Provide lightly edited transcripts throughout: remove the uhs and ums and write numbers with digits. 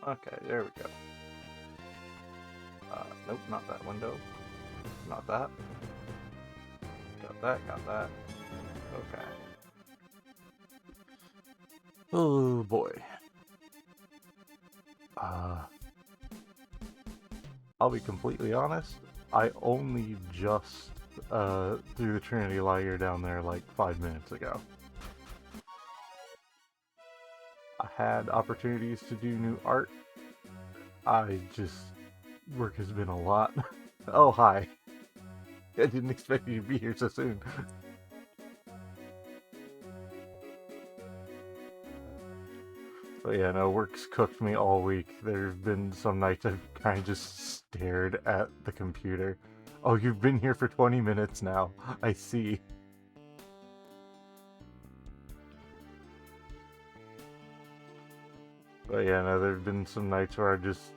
Okay, there we go. Nope, not that window. Not that. Got that, got that. Okay. Oh boy. I'll be completely honest, I only just threw the Trinity Liger down there like 5 minutes ago. I had opportunities to do new art. Work has been a lot. Oh, hi. I didn't expect you to be here so soon. But yeah, no, work's cooked me all week. There have been some nights I've kind of just stared at the computer. Oh, you've been here for 20 minutes now. I see. But yeah, no, there have been some nights where I just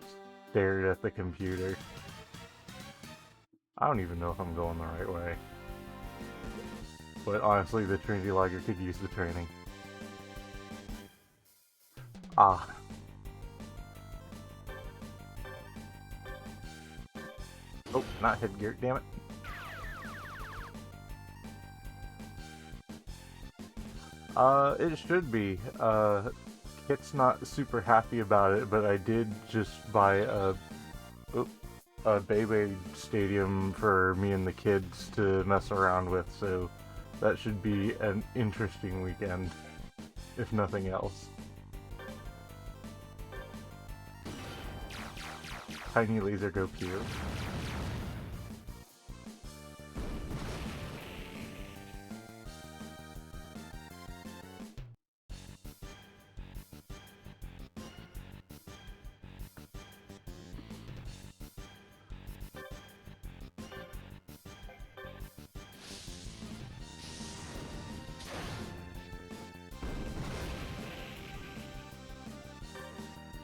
stared at the computer. I don't even know if I'm going the right way. But honestly, the Trinity Liger could use the training. Ah. Oh, not headgear, damn it. It should be. Kit's not super happy about it, but I did just buy a Beyblade stadium for me and the kids to mess around with, so that should be an interesting weekend, if nothing else. Tiny laser go pew.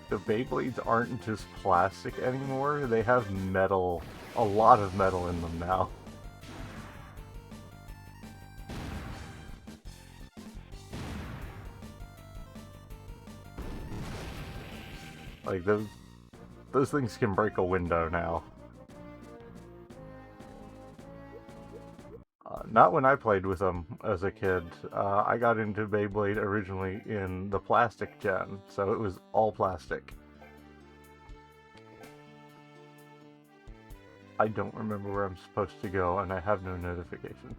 The Beyblades aren't just plastic anymore, they have metal, a lot of metal in them now. Like, those things can break a window now. Not when I played with them as a kid. I got into Beyblade originally in the plastic gen, so it was all plastic. I don't remember where I'm supposed to go, and I have no notification.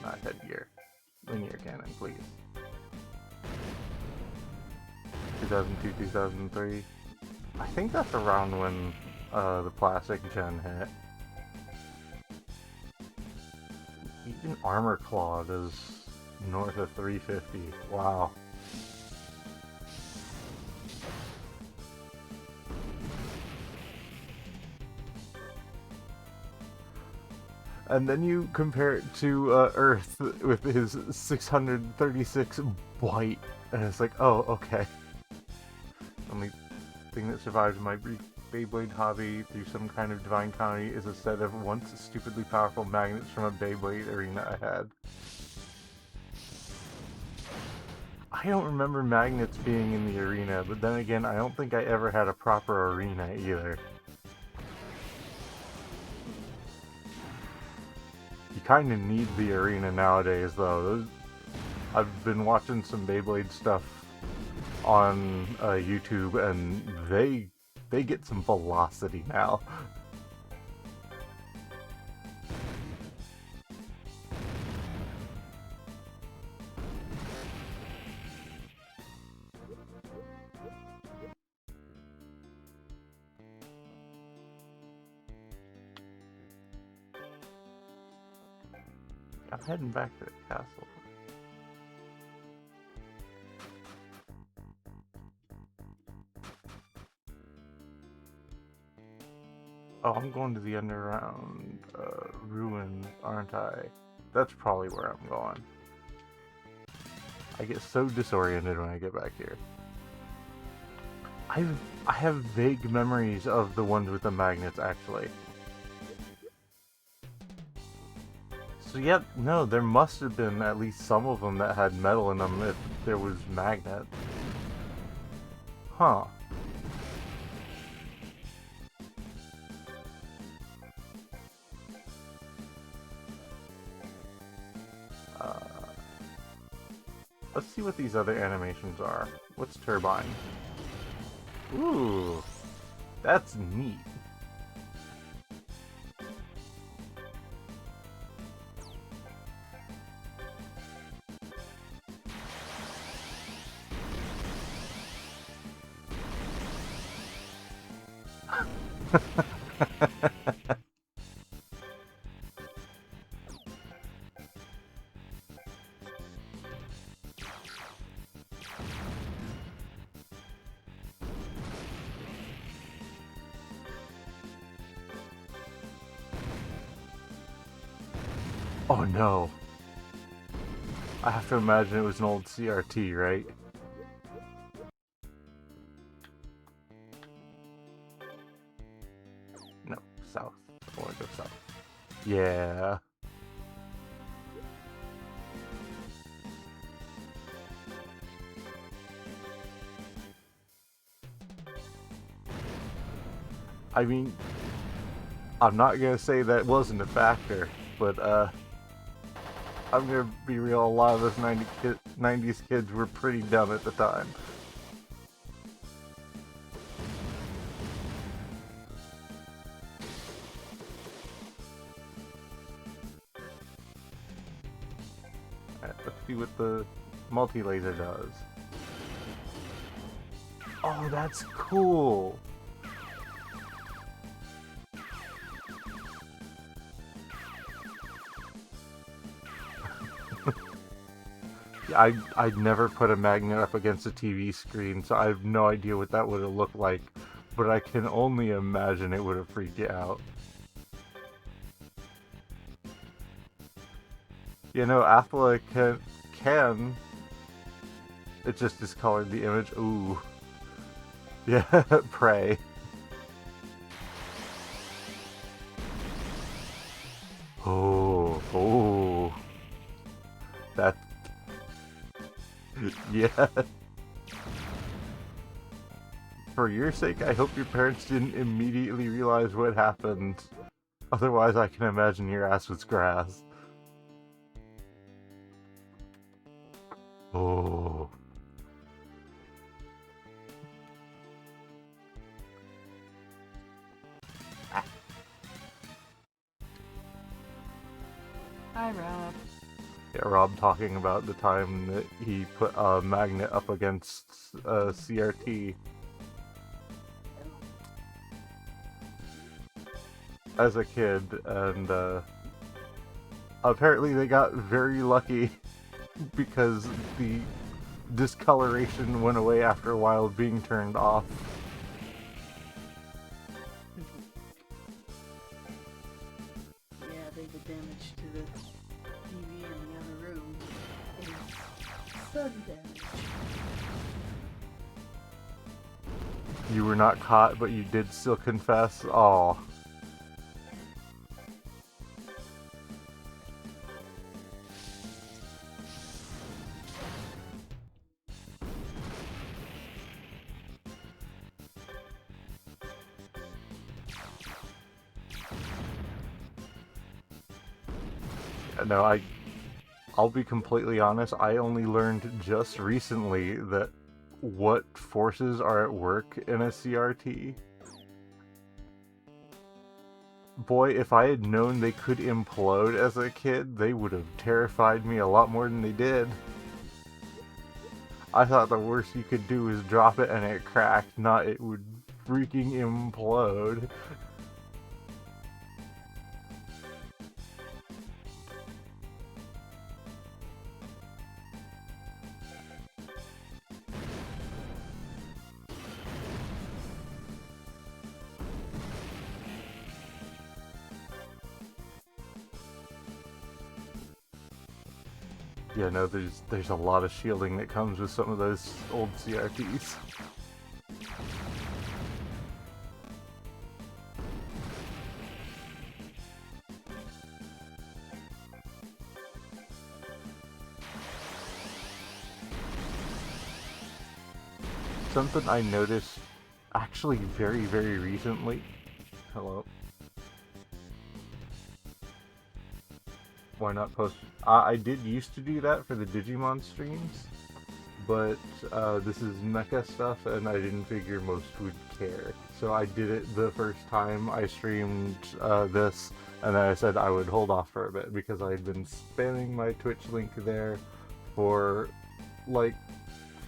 Not headgear. Linear cannon, please. 2002, 2003. I think that's around when the plastic gen hit. Even Armor Claw is north of 350. Wow. And then you compare it to Earth with his 636 white, and it's like, oh, okay. Only thing that survives my brief Beyblade hobby through some kind of divine comedy is a set of once stupidly powerful magnets from a Beyblade arena I had. I don't remember magnets being in the arena, but then again, I don't think I ever had a proper arena either. You kind of need the arena nowadays, though. I've been watching some Beyblade stuff on YouTube, and they get some velocity now. I'm heading back to the castle. Oh, I'm going to the underground ruin, aren't I? That's probably where I'm going. I get so disoriented when I get back here. I have vague memories of the ones with the magnets, actually. So yeah, no, there must have been at least some of them that had metal in them if there was magnet. Huh. Uh, let's see what these other animations are. What's turbine? Ooh, that's neat. Oh no. I have to imagine it was an old CRT, right? No, south. I want to go south. Yeah. I mean, I'm not gonna say that wasn't a factor, but I'm gonna be real, a lot of us 90s kids were pretty dumb at the time. Alright, let's see what the multi-laser does. Oh, that's cool! I'd never put a magnet up against a TV screen, so I have no idea what that would have looked like, but I can only imagine it would have freaked you out. You know, Apple can it just discolored the image. Ooh. Yeah, pray. Oh. That. Yeah. For your sake, I hope your parents didn't immediately realize what happened. Otherwise, I can imagine your ass was grass. Oh. Hi, Rob. Yeah, Rob talking about the time that he put a magnet up against a CRT. As a kid, and apparently they got very lucky because the discoloration went away after a while of being turned off. Yeah, they did damage to the TV in the other room. Sun damage. You were not caught, but you did still confess? Aw. No, I'll be completely honest, I only learned just recently that what forces are at work in a CRT. Boy, if I had known they could implode as a kid, they would have terrified me a lot more than they did. I thought the worst you could do is drop it and it cracked, not it would freaking implode. Yeah, no, there's a lot of shielding that comes with some of those old CRTs. something I noticed actually very, very recently. Hello. Why not post? I did used to do that for the Digimon streams, but this is mecha stuff, and I didn't figure most would care. So I did it the first time I streamed this, and then I said I would hold off for a bit because I had been spamming my Twitch link there for like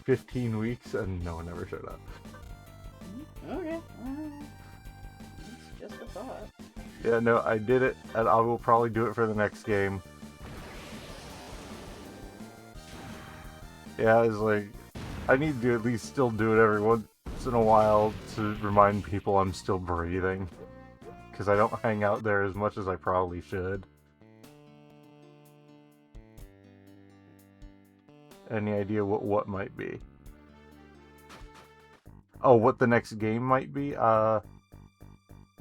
15 weeks, and no one ever showed up. Okay. It's just a thought. Yeah, no, I did it, and I will probably do it for the next game. Yeah, it's like, I need to at least still do it every once in a while to remind people I'm still breathing. Because I don't hang out there as much as I probably should. Any idea what might be? Oh, what the next game might be? I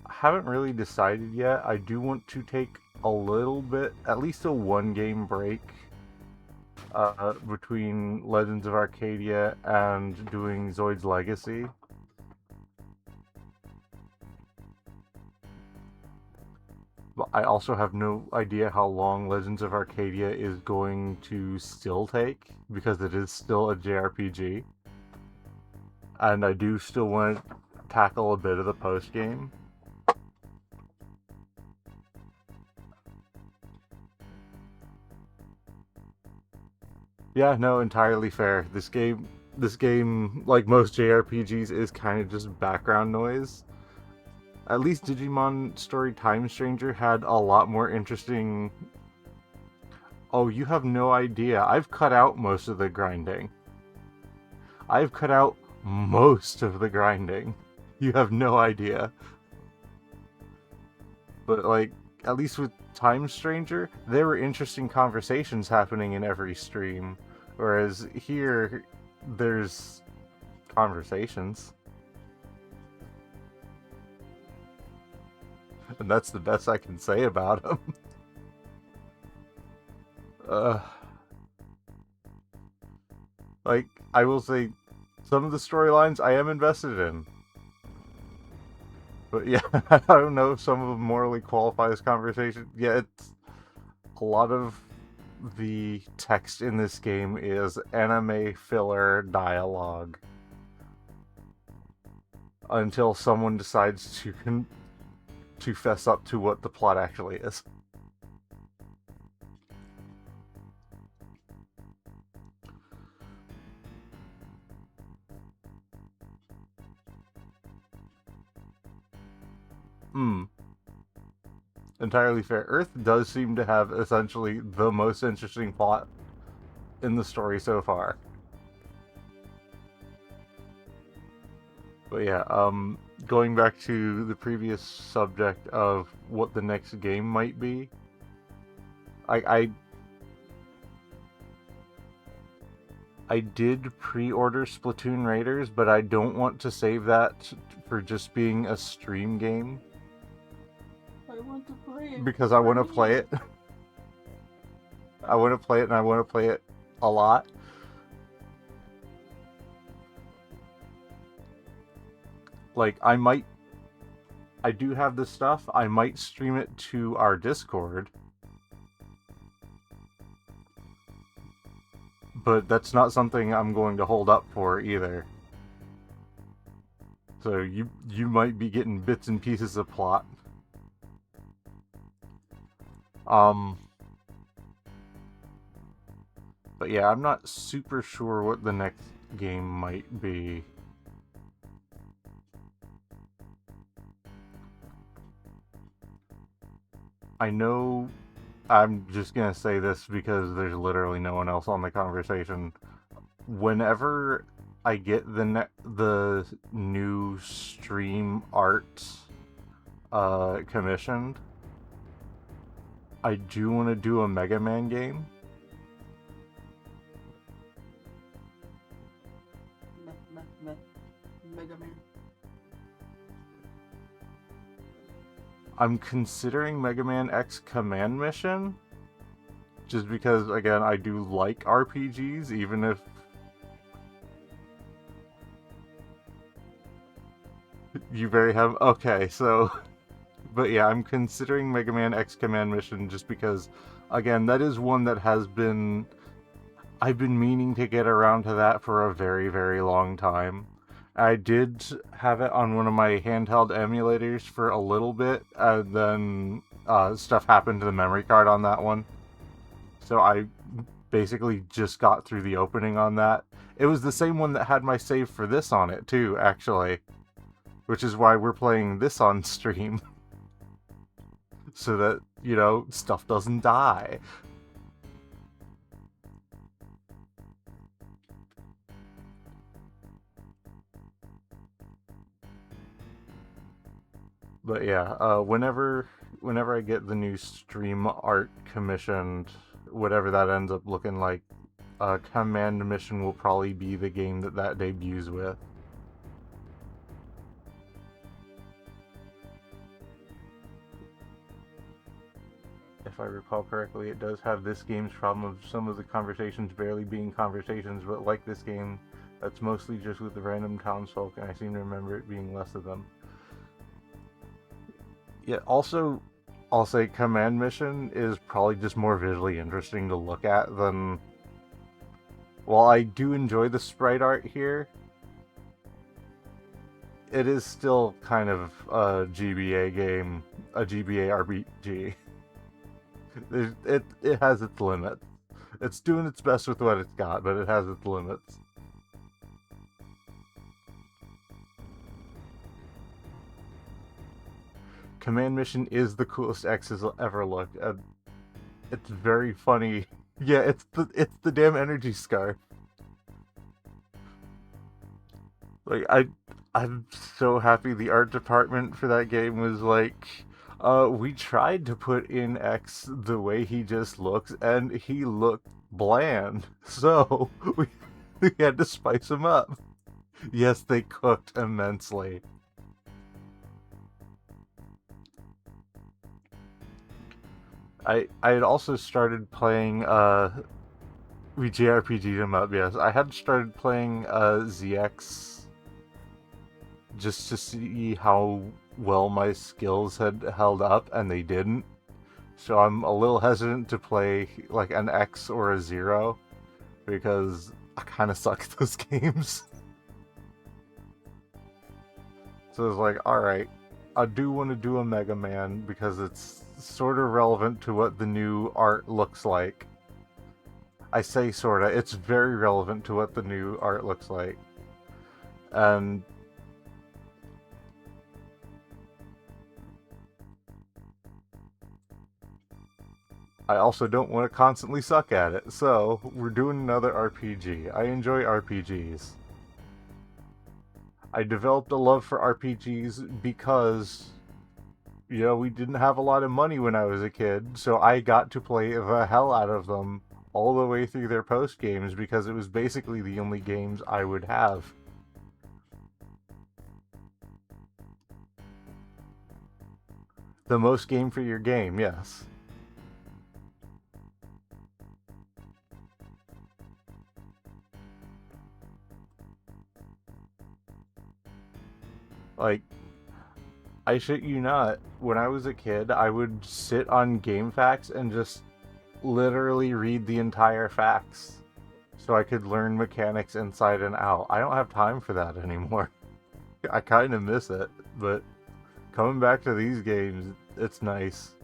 haven't really decided yet. I do want to take a little bit, at least a one-game break between Legends of Arcadia and doing Zoids Legacy. But I also have no idea how long Legends of Arcadia is going to still take, because it is still a JRPG. And I do still want to tackle a bit of the post-game. Yeah, no, entirely fair. This game, like most JRPGs, is kind of just background noise. At least Digimon Story Time Stranger had a lot more interesting... Oh, you have no idea. I've cut out most of the grinding. I've cut out most of the grinding. You have no idea. But, like, at least with Time Stranger, there were interesting conversations happening in every stream. Whereas here, there's conversations. And that's the best I can say about them. Like, I will say, some of the storylines I am invested in. But yeah, I don't know if some of them morally qualify as conversation. Yeah, it's a lot of the text in this game is anime filler dialogue. Until someone decides to fess up to what the plot actually is. Entirely fair. Earth does seem to have essentially the most interesting plot in the story so far. But yeah, going back to the previous subject of what the next game might be, I did pre-order Splatoon Raiders, but I don't want to save that for just being a stream game. I want to play it. Because I want to play it. I want to play it, and I want to play it a lot. Like, I do have this stuff. I might stream it to our Discord. But that's not something I'm going to hold up for either. So you might be getting bits and pieces of plot. But yeah, I'm not super sure what the next game might be. I know, I'm just gonna say this because there's literally no one else on the conversation. Whenever I get the new stream art commissioned, I do want to do a Mega Man game. Mega Man. I'm considering Mega Man X Command Mission, just because, again, I do like RPGs, even if... You very have okay, so but yeah, I'm considering Mega Man X Command Mission just because again, that is one that has been I've been meaning to get around to that for a very, very long time. I did have it on one of my handheld emulators for a little bit, and then stuff happened to the memory card on that one. So I basically just got through the opening on that. It was the same one that had my save for this on it, too, actually. Which is why we're playing this on stream. So that, stuff doesn't die. But yeah, whenever I get the new stream art commissioned, whatever that ends up looking like, Command Mission will probably be the game that debuts with. If I recall correctly, it does have this game's problem of some of the conversations barely being conversations, but like this game, that's mostly just with the random townsfolk, and I seem to remember it being less of them. Yeah, also, I'll say Command Mission is probably just more visually interesting to look at than... While I do enjoy the sprite art here, it is still kind of a GBA game, a GBA RPG. It has its limits. It's doing its best with what it's got, but it has its limits. Command Mission is the coolest X has ever looked. It's very funny. Yeah, it's the damn energy scarf. Like I'm so happy the art department for that game was like, we tried to put in X the way he just looks, and he looked bland. So we had to spice him up. Yes, they cooked immensely. I had also started playing we JRPG'd him up, yes. I had started playing ZX just to see how well my skills had held up, and they didn't. So I'm a little hesitant to play like an X or a 0 because I kind of suck at those games. So it's like, alright, I do want to do a Mega Man because it's sort of relevant to what the new art looks like. I say sorta, it's very relevant to what the new art looks like. And I also don't want to constantly suck at it, so we're doing another RPG. I enjoy RPGs. I developed a love for RPGs because, we didn't have a lot of money when I was a kid, so I got to play the hell out of them all the way through their post games because it was basically the only games I would have. The most game for your game, yes. Like, I shit you not, when I was a kid, I would sit on GameFAQs and just literally read the entire facts so I could learn mechanics inside and out. I don't have time for that anymore. I kind of miss it, but coming back to these games, it's nice.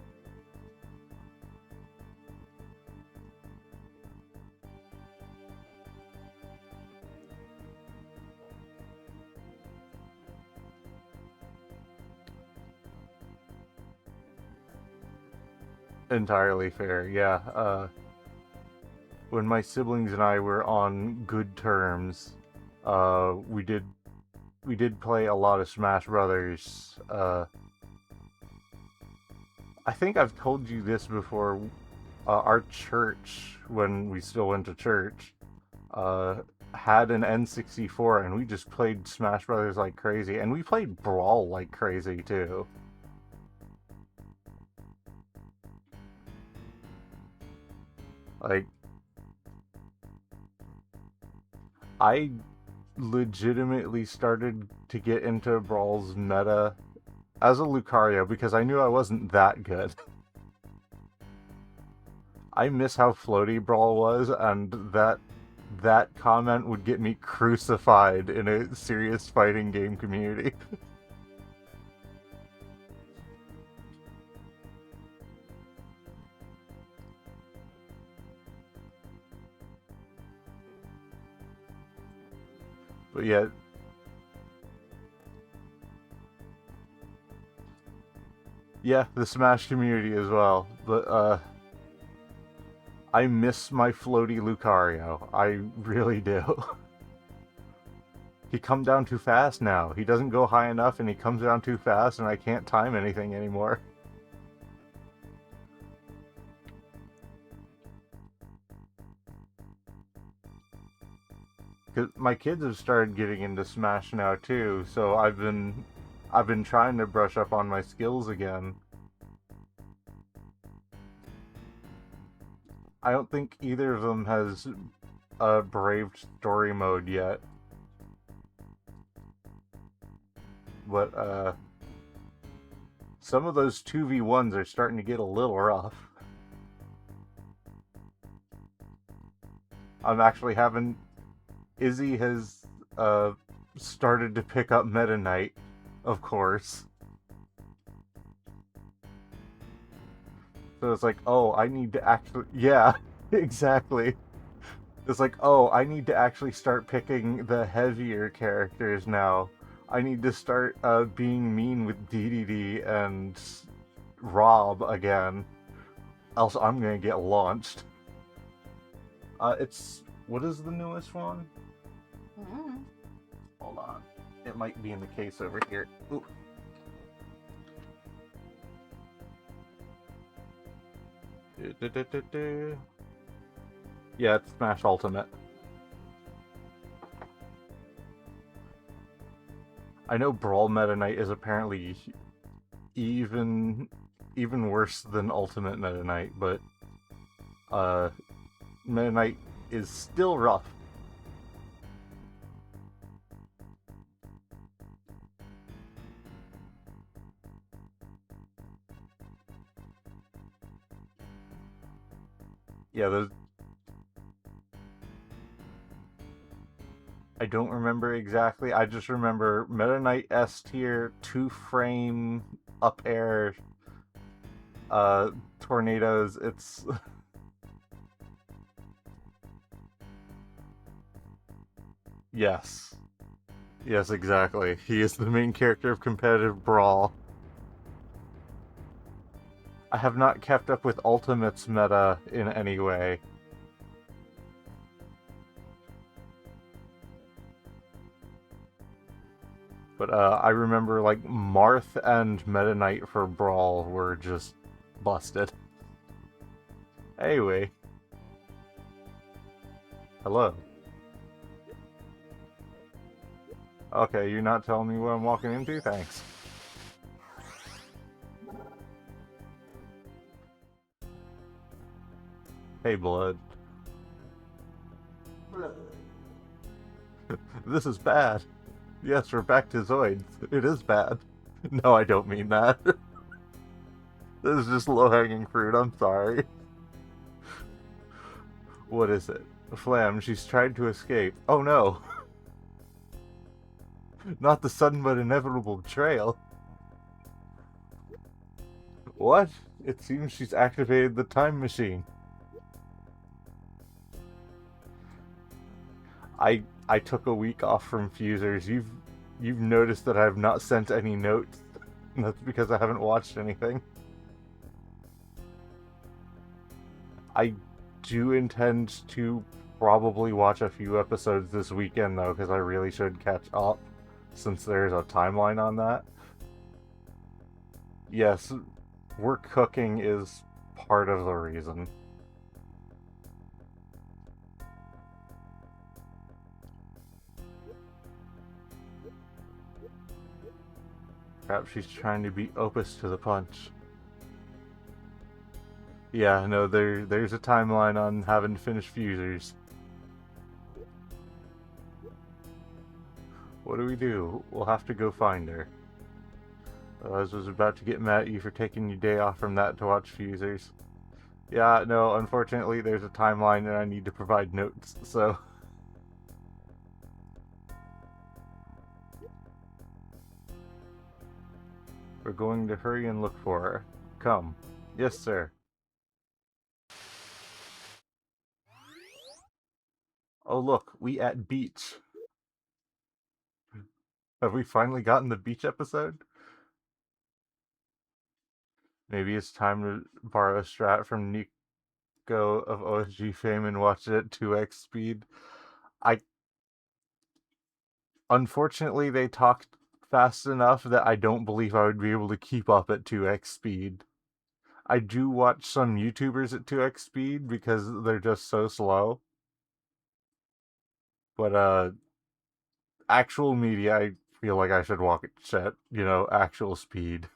Entirely fair, yeah. When my siblings and I were on good terms, we did play a lot of Smash Brothers. I think I've told you this before. Our church, when we still went to church, had an N64, and we just played Smash Brothers like crazy, and we played Brawl like crazy too. Like, I legitimately started to get into Brawl's meta as a Lucario because I knew I wasn't that good. I miss how floaty Brawl was, and that comment would get me crucified in a serious fighting game community. But yeah, the Smash community as well. But I miss my floaty Lucario. I really do. He come down too fast now. He doesn't go high enough and he comes down too fast and I can't time anything anymore. Cause my kids have started getting into Smash now too, so I've been trying to brush up on my skills again. I don't think either of them has braved story mode yet. But some of those 2v1s are starting to get a little rough. I'm actually having... Izzy has started to pick up Meta Knight, of course. So it's like, oh, I need to actually... Yeah, exactly. It's like, oh, I need to actually start picking the heavier characters now. I need to start being mean with DDD and Rob again. Else I'm gonna get launched. It's... What is the newest one? Mm. Hold on. It might be in the case over here. Ooh. Yeah, it's Smash Ultimate. I know Brawl Meta Knight is apparently even worse than Ultimate Meta Knight, but Meta Knight is still rough. Yeah, those... I don't remember exactly. I just remember Meta Knight S tier, 2-frame, up air, tornadoes. It's... Yes. Yes, exactly. He is the main character of competitive Brawl. I have not kept up with Ultimate's meta in any way. But I remember, like, Marth and Meta Knight for Brawl were just busted. Anyway. Hello. Okay, you're not telling me what I'm walking into? Thanks. Hey, Blood. This is bad. Yes, we're back to Zoids. It is bad. No, I don't mean that. This is just low-hanging fruit, I'm sorry. What is it? Flam, she's tried to escape. Oh no! Not the sudden but inevitable betrayal. What? It seems she's activated the time machine. I took a week off from Fusers. You've noticed that I've not sent any notes. And that's because I haven't watched anything. I do intend to probably watch a few episodes this weekend though, because I really should catch up since there's a timeline on that. Yes, work cooking is part of the reason. Perhaps she's trying to be opus to the punch. Yeah, no, there's a timeline on having to finish Fusers. What do we do? We'll have to go find her. I was about to get mad at you for taking your day off from that to watch Fusers. Yeah, no, unfortunately there's a timeline and I need to provide notes, so... We're going to hurry and look for her. Come. Yes, sir. Oh look, we at beach. Have we finally gotten the beach episode? Maybe it's time to borrow a strat from Nico of OSG fame and watch it at 2x speed. I Unfortunately they talked fast enough that I don't believe I would be able to keep up at 2x speed. I do watch some YouTubers at 2x speed because they're just so slow. But actual media, I feel like I should walk at, actual speed.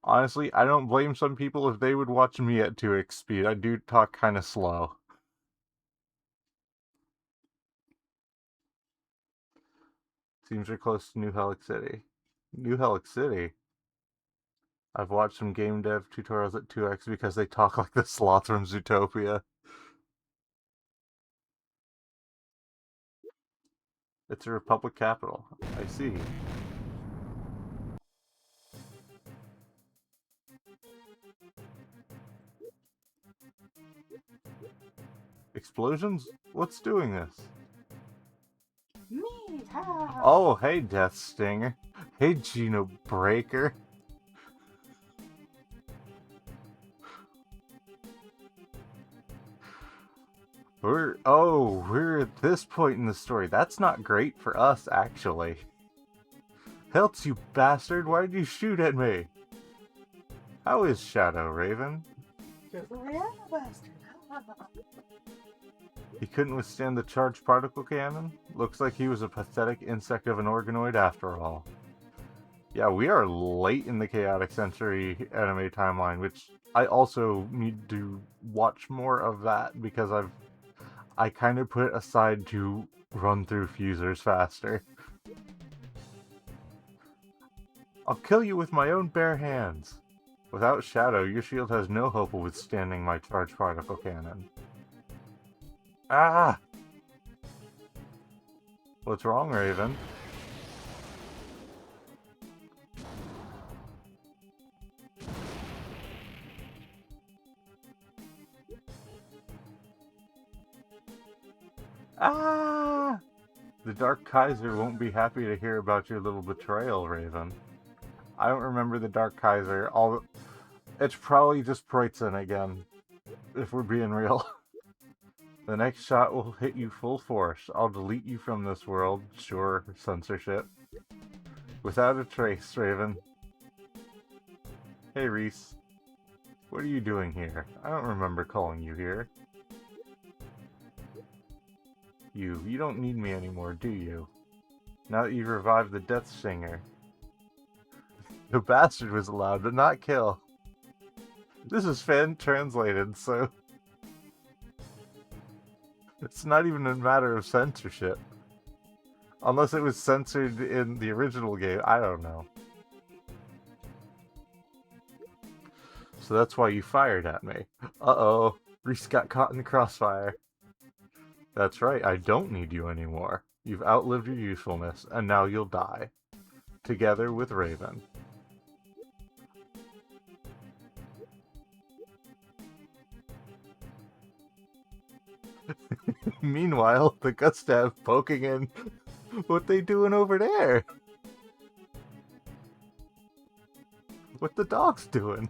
Honestly, I don't blame some people if they would watch me at 2x speed. I do talk kind of slow. Seems we're close to New Helix City. New Helix City? I've watched some game dev tutorials at 2x because they talk like the sloth from Zootopia. It's a republic capital. I see. Explosions? What's doing this? Me! Ha! Oh, hey, Death Stinger. Hey, Geno Breaker. We're at this point in the story. That's not great for us, actually. Helts, you bastard! Why did you shoot at me? How is Shadow, Raven? Because I am a bastard. He couldn't withstand the charged particle cannon? Looks like he was a pathetic insect of an organoid after all. Yeah, we are late in the Chaotic Century anime timeline, which I also need to watch more of that because I kind of put it aside to run through fusers faster. I'll kill you with my own bare hands. Without Shadow, your shield has no hope of withstanding my charged particle cannon. Ah! What's wrong, Raven? Ah! The Dark Kaiser won't be happy to hear about your little betrayal, Raven. I don't remember the Dark Kaiser. It's probably just Proitzen again, if we're being real. The next shot will hit you full force. I'll delete you from this world. Sure, censorship. Without a trace, Raven. Hey, Reese. What are you doing here? I don't remember calling you here. You don't need me anymore, do you? Now that you've revived the Death Singer. The bastard was allowed to not kill. This is fan translated, so it's not even a matter of censorship. Unless it was censored in the original game, I don't know. So that's why you fired at me. Uh-oh, Reese got caught in the crossfire. That's right, I don't need you anymore. You've outlived your usefulness, and now you'll die. Together with Raven. Meanwhile, the Gustav poking in. What they doing over there? What the dog's doing?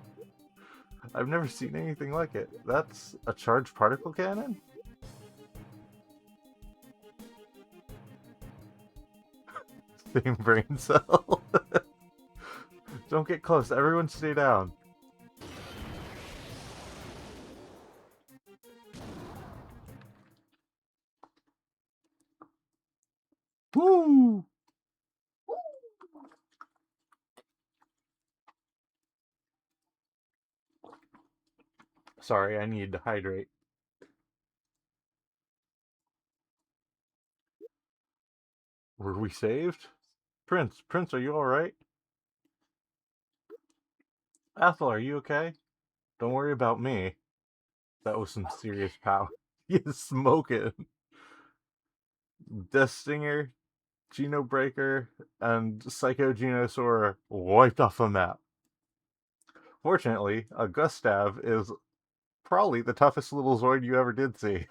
I've never seen anything like it. That's a charged particle cannon? Same brain cell. Don't get close. Everyone stay down. Woo! Sorry, I need to hydrate. Were we saved? Prince, are you alright? Ethel, are you okay? Don't worry about me. That was some serious power. You smoke it. Death Stinger, Geno Breaker, and Psycho Genosaur wiped off the map. Fortunately, a Gustav is probably the toughest little Zoid you ever did see.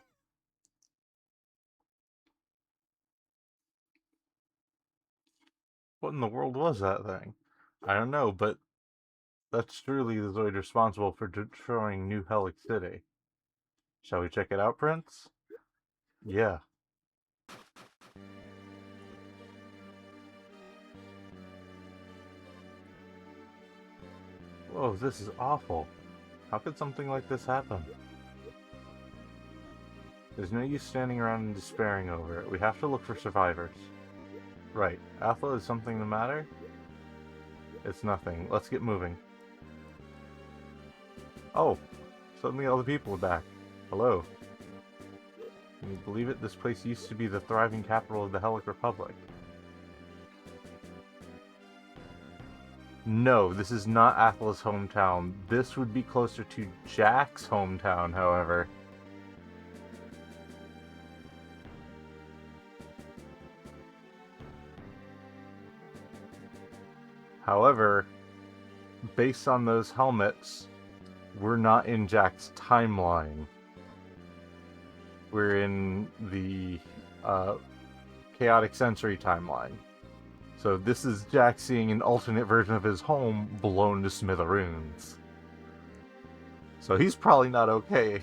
What in the world was that thing? I don't know, but that's truly the Zoid responsible for destroying New Helix City. Shall we check it out, Prince? Yeah. Whoa, this is awful. How could something like this happen? There's no use standing around and despairing over it. We have to look for survivors. Right. Alpha, is something the matter? It's nothing. Let's get moving. Oh, suddenly all the people are back. Hello. Can you believe it? This place used to be the thriving capital of the Helic Republic. No, this is not Athla's hometown. This would be closer to Jack's hometown, however. However, based on those helmets, we're not in Jack's timeline. We're in the Chaotic Sensory timeline. So this is Jack seeing an alternate version of his home blown to smithereens. So he's probably not okay.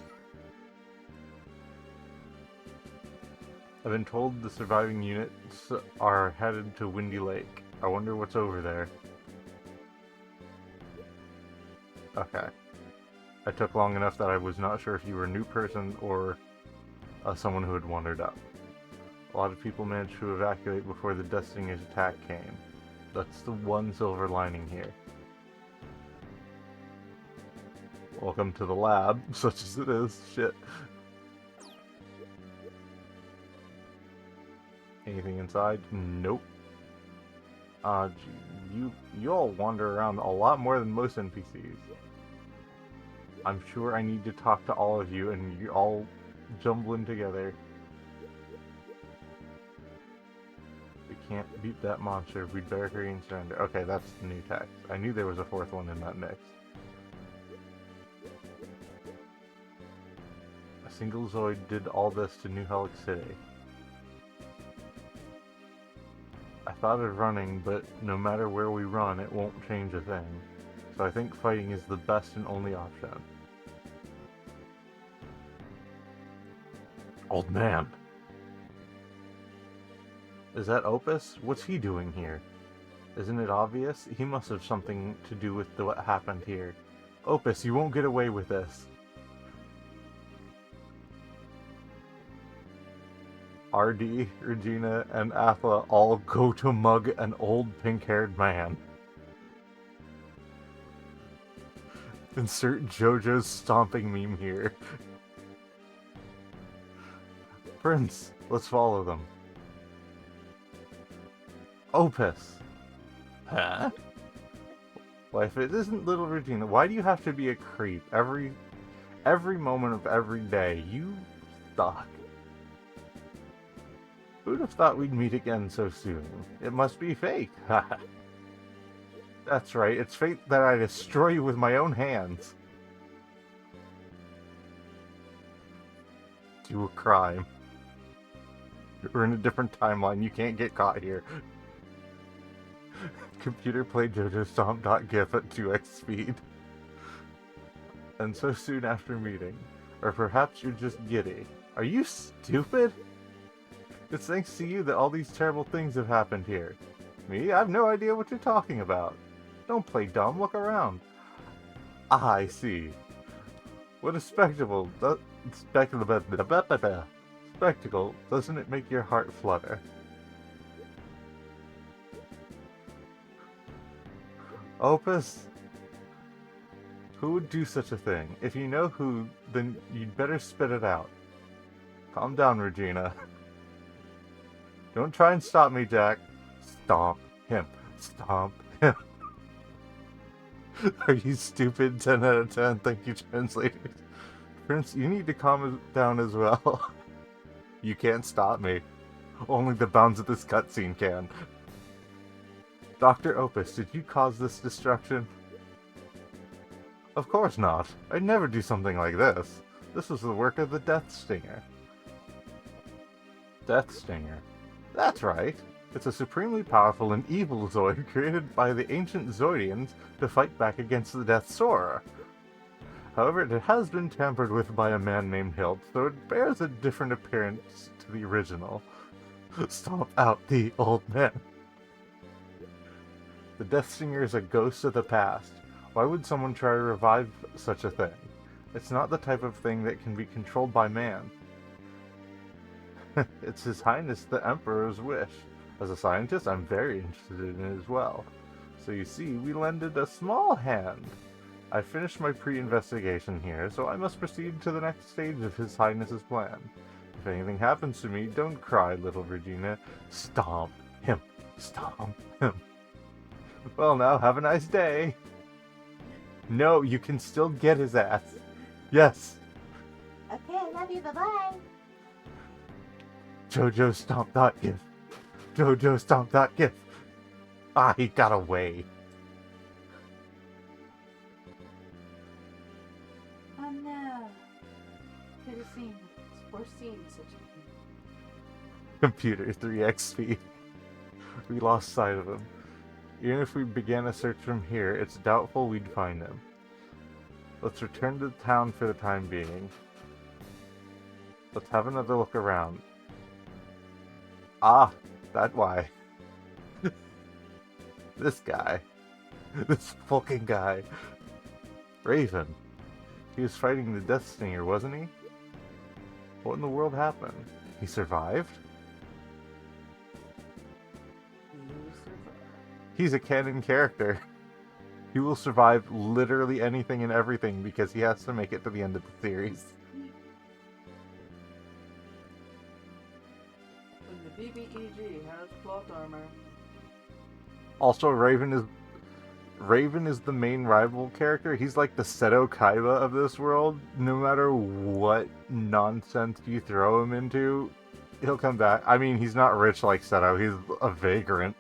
I've been told the surviving units are headed to Windy Lake. I wonder what's over there. Okay. I took long enough that I was not sure if you were a new person or someone who had wandered up. A lot of people managed to evacuate before the Death Stinger's attack came. That's the one silver lining here. Welcome to the lab, such as it is. Shit. Anything inside? Nope. You all wander around a lot more than most NPCs. I'm sure I need to talk to all of you, and you all jumbling together. We can't beat that monster. We'd better hurry and surrender. Okay, that's the new text. I knew there was a fourth one in that mix. A single Zoid did all this to New Helix City. I thought of running, but no matter where we run, it won't change a thing. So I think fighting is the best and only option. Old man. Is that Opus? What's he doing here? Isn't it obvious? He must have something to do with what happened here. Opus, you won't get away with this. RD, Regina, and Atha all go to mug an old pink-haired man. Insert JoJo's stomping meme here. Prince, let's follow them. Opus! Huh? Well, if it isn't little Regina, why do you have to be a creep every moment of every day? You suck. Who'd have thought we'd meet again so soon? It must be fate. That's right, it's fate that I destroy you with my own hands. Do a crime. We're in a different timeline, you can't get caught here. Computer play JoJo Stomp.gif at 2x speed. And so soon after meeting. Or perhaps you're just giddy. Are you stupid? It's thanks to you that all these terrible things have happened here. Me? I have no idea what you're talking about. Don't play dumb, look around. Ah, I see. What a spectacle. Spectacle, doesn't it make your heart flutter? Opus? Who would do such a thing? If you know who, then you'd better spit it out. Calm down, Regina. Don't try and stop me, Jack. Stomp him. Stomp him. Are you stupid? 10 out of 10. Thank you, translators. Prince, you need to calm down as well. You can't stop me. Only the bounds of this cutscene can. Dr. Opus, did you cause this destruction? Of course not. I'd never do something like this. This was the work of the Death Stinger. Death Stinger. That's right. It's a supremely powerful and evil Zoid created by the ancient Zoidians to fight back against the Death Soarer. However, it has been tampered with by a man named Hilt, so it bears a different appearance to the original. Stomp out the old man. The Death Stinger is a ghost of the past. Why would someone try to revive such a thing? It's not the type of thing that can be controlled by man. It's His Highness the Emperor's wish. As a scientist, I'm very interested in it as well. So you see, we lended a small hand. I finished my pre-investigation here, so I must proceed to the next stage of His Highness's plan. If anything happens to me, don't cry, little Regina. Stomp him. Stomp him. Well now, have a nice day. No, you can still get his ass. Yes. Okay, I love you. Bye-bye. Jojo Stomp.gif. Jojo Stomp.gif. Ah, he got away. Oh no. Could have foreseen such a thing. Computer 3x speed. We lost sight of him. Even if we began a search from here, it's doubtful we'd find him. Let's return to the town for the time being. Let's have another look around. Ah, that why. This guy. This fucking guy. Raven. He was fighting the Death Stinger, wasn't he? What in the world happened? He survived? He's a canon character. He will survive literally anything and everything because he has to make it to the end of the series. When the BBEG has plot armor. Also, Raven is the main rival character. He's like the Seto Kaiba of this world. No matter what nonsense you throw him into, he'll come back. I mean, he's not rich like Seto. He's a vagrant.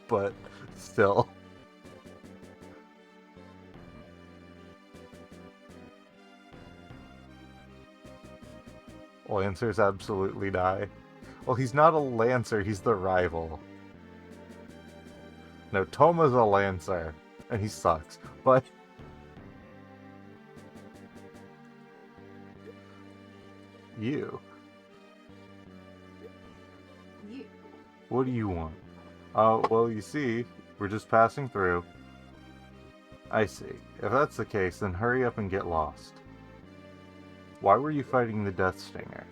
But still. Lancers absolutely die. Well, he's not a Lancer, he's the rival. No, Toma's a Lancer, and he sucks, but... You. What do you want? Well, you see, we're just passing through. I see. If that's the case, then hurry up and get lost. Why were you fighting the Death Stinger?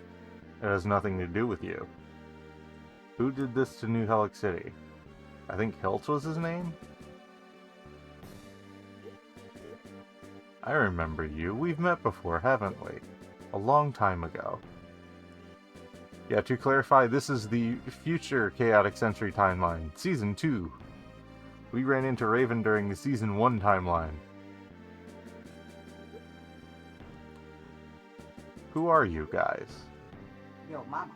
It has nothing to do with you. Who did this to New Helic City? I think Hilt was his name? I remember you. We've met before, haven't we? A long time ago. Yeah, to clarify, this is the future Chaotic Century timeline, Season 2. We ran into Raven during the Season 1 timeline. Who are you guys? Yo, mama.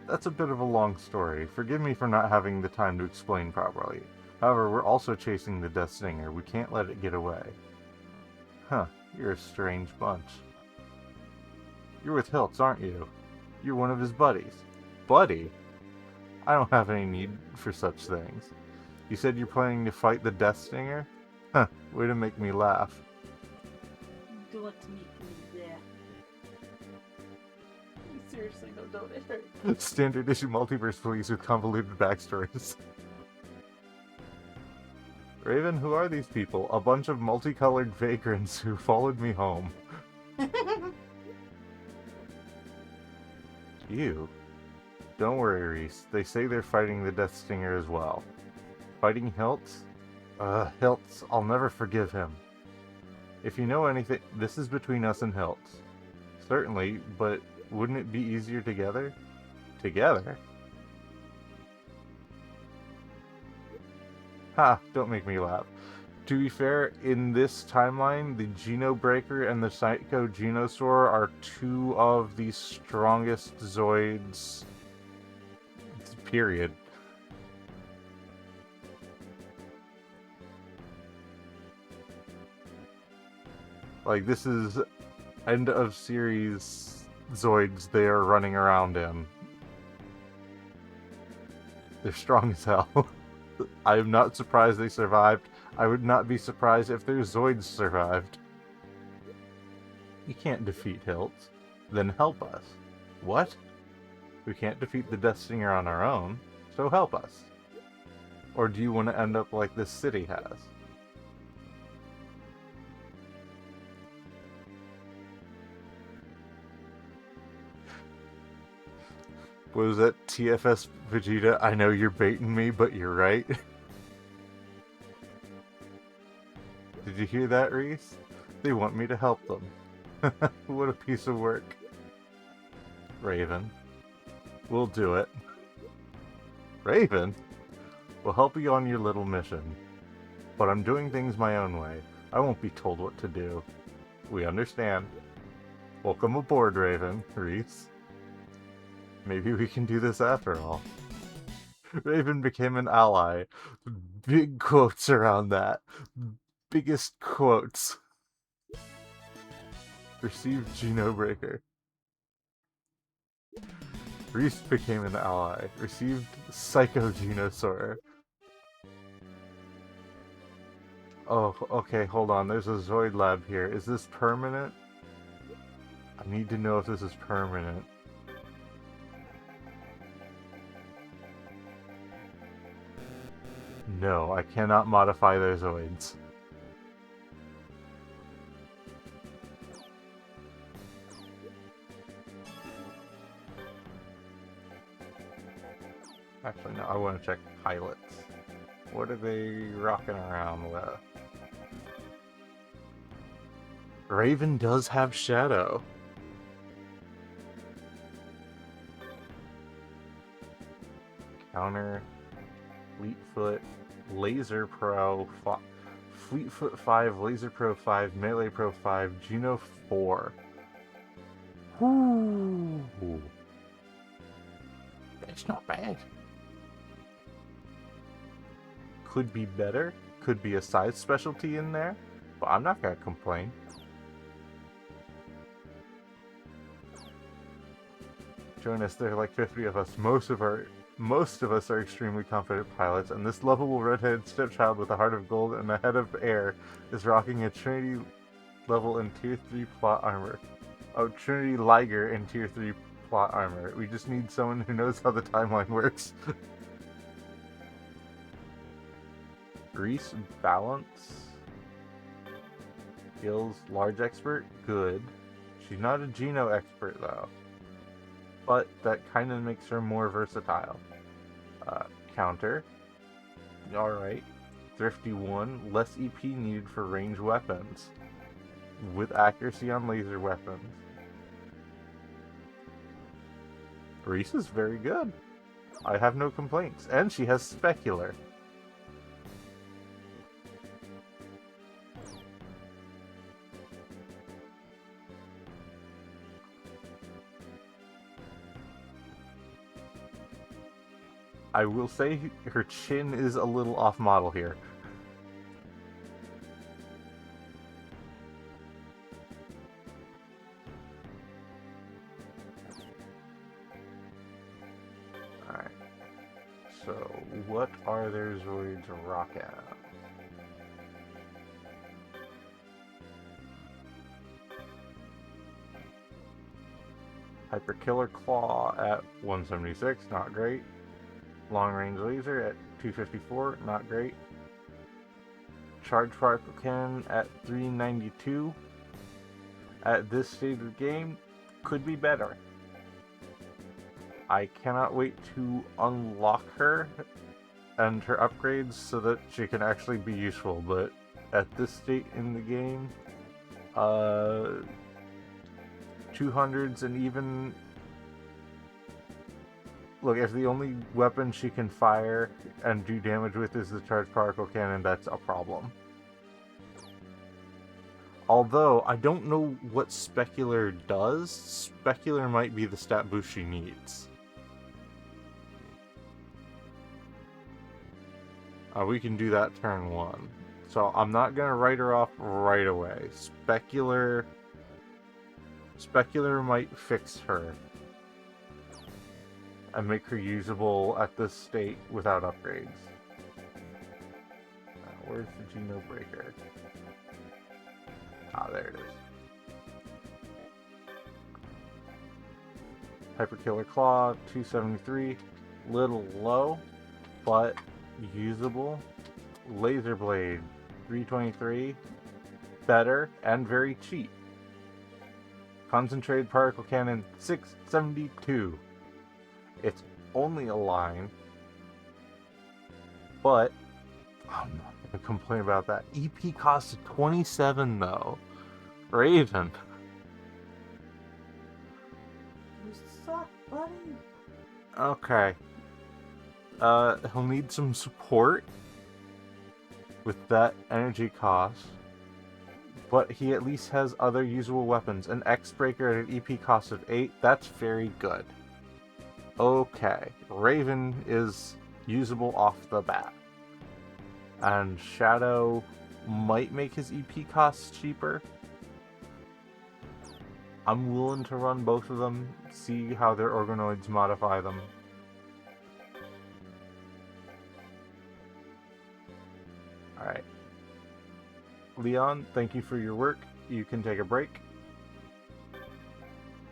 That's a bit of a long story. Forgive me for not having the time to explain properly. However, we're also chasing the Death Stinger. We can't let it get away. Huh, you're a strange bunch. You're with Hiltz, aren't you? You're one of his buddies. Buddy? I don't have any need for such things. You said you're planning to fight the Death Stinger? Huh, way to make me laugh. Do want to meet me there. Seriously, no, don't it hurt. Standard issue multiverse police with convoluted backstories. Raven, who are these people? A bunch of multicolored vagrants who followed me home. You? Don't worry, Reese. They say they're fighting the Death Stinger as well. Fighting Hiltz? Hiltz, I'll never forgive him. If you know anything, this is between us and Hiltz. Certainly, but wouldn't it be easier together? together. Ha, don't make me laugh. To be fair, in this timeline, the Genobreaker and the Psycho Genosaur are two of the strongest Zoids, period. Like, this is end of series Zoids they are running around in. They're strong as hell. I am not surprised they survived. I would not be surprised if their Zoids survived. You can't defeat Hilt. Then help us. What? We can't defeat the Death Stinger on our own, so help us. Or do you want to end up like this city has? What was that? TFS Vegeta, I know you're baiting me, but you're right. Did you hear that, Reese? They want me to help them. What a piece of work. Raven. We'll do it. Raven? We'll help you on your little mission. But I'm doing things my own way. I won't be told what to do. We understand. Welcome aboard, Raven. Reese. Maybe we can do this after all. Raven became an ally. Big quotes around that. Biggest quotes. Received Genobreaker. Reese became an ally. Received Psycho Genosaur. Oh, okay, hold on. There's a Zoid lab here. Is this permanent? I need to know if this is permanent. No, I cannot modify their Zoids. Actually, no, I want to check pilots. What are they rocking around with? Raven does have Shadow. Counter, Fleetfoot, Laser Pro, Fleetfoot 5, Laser Pro 5, Melee Pro 5, Geno 4. Whoo! That's not bad. Could be better. Could be a size specialty in there, but I'm not gonna complain. Join us, there are like 50 of us. Most of us are extremely confident pilots, and this lovable redheaded stepchild with a heart of gold and a head of air is rocking a Trinity level in Tier 3 plot armor. Oh, Trinity Liger in Tier 3 plot armor. We just need someone who knows how the timeline works. Reese, balance. Skills, large expert, good. She's not a Geno expert though. But that kind of makes her more versatile. Counter. Alright. Thrifty 1. Less EP needed for ranged weapons. With accuracy on laser weapons. Reese is very good. I have no complaints. And she has Specular. I will say her chin is a little off model here. Alright. So, what are their Zoids rock at? Hyper Killer Claw at 176, not great. Long Range Laser at 254, not great. Charge Particle Cannon at 392. At this stage of the game, could be better. I cannot wait to unlock her and her upgrades so that she can actually be useful, but at this state in the game, 200s and even Look, if the only weapon she can fire and do damage with is the charged particle cannon, that's a problem. Although, I don't know what Specular does. Specular might be the stat boost she needs. We can do that turn 1. So I'm not going to write her off right away. Specular might fix her and make her usable at this state without upgrades. Where's the Geno Breaker? Ah, there it is. Hyper Killer Claw, 273. Little low, but usable. Laser Blade, 323. Better and very cheap. Concentrated Particle Cannon, 672. It's only a line, but I'm not going to complain about that. EP costs 27 though. Raven. You suck, buddy. Okay. He'll need some support with that energy cost, but he at least has other usable weapons. An X-Breaker at an EP cost of 8, that's very good. Okay, Raven is usable off the bat. And Shadow might make his EP costs cheaper. I'm willing to run both of them, see how their organoids modify them. Alright. Leon, thank you for your work. You can take a break.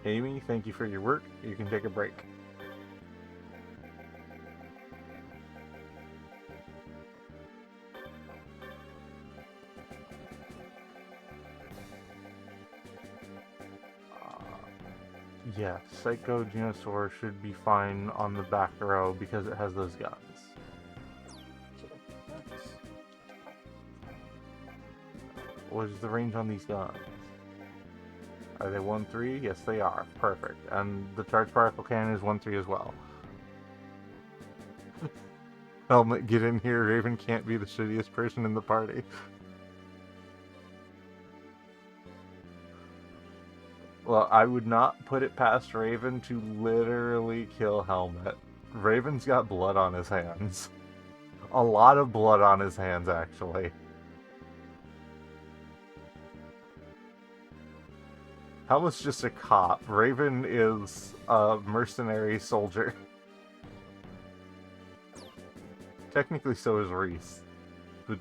Amy, thank you for your work. You can take a break. Yeah, Psycho Genosaur should be fine on the back row because it has those guns. What is the range on these guns? Are they 1-3? Yes, they are. Perfect. And the charged particle cannon is 1-3 as well. Helmet, get in here. Raven can't be the shittiest person in the party. Well, I would not put it past Raven to literally kill Helmet. Raven's got blood on his hands. A lot of blood on his hands, actually. Helmet's just a cop. Raven is a mercenary soldier. Technically, so is Reese. But,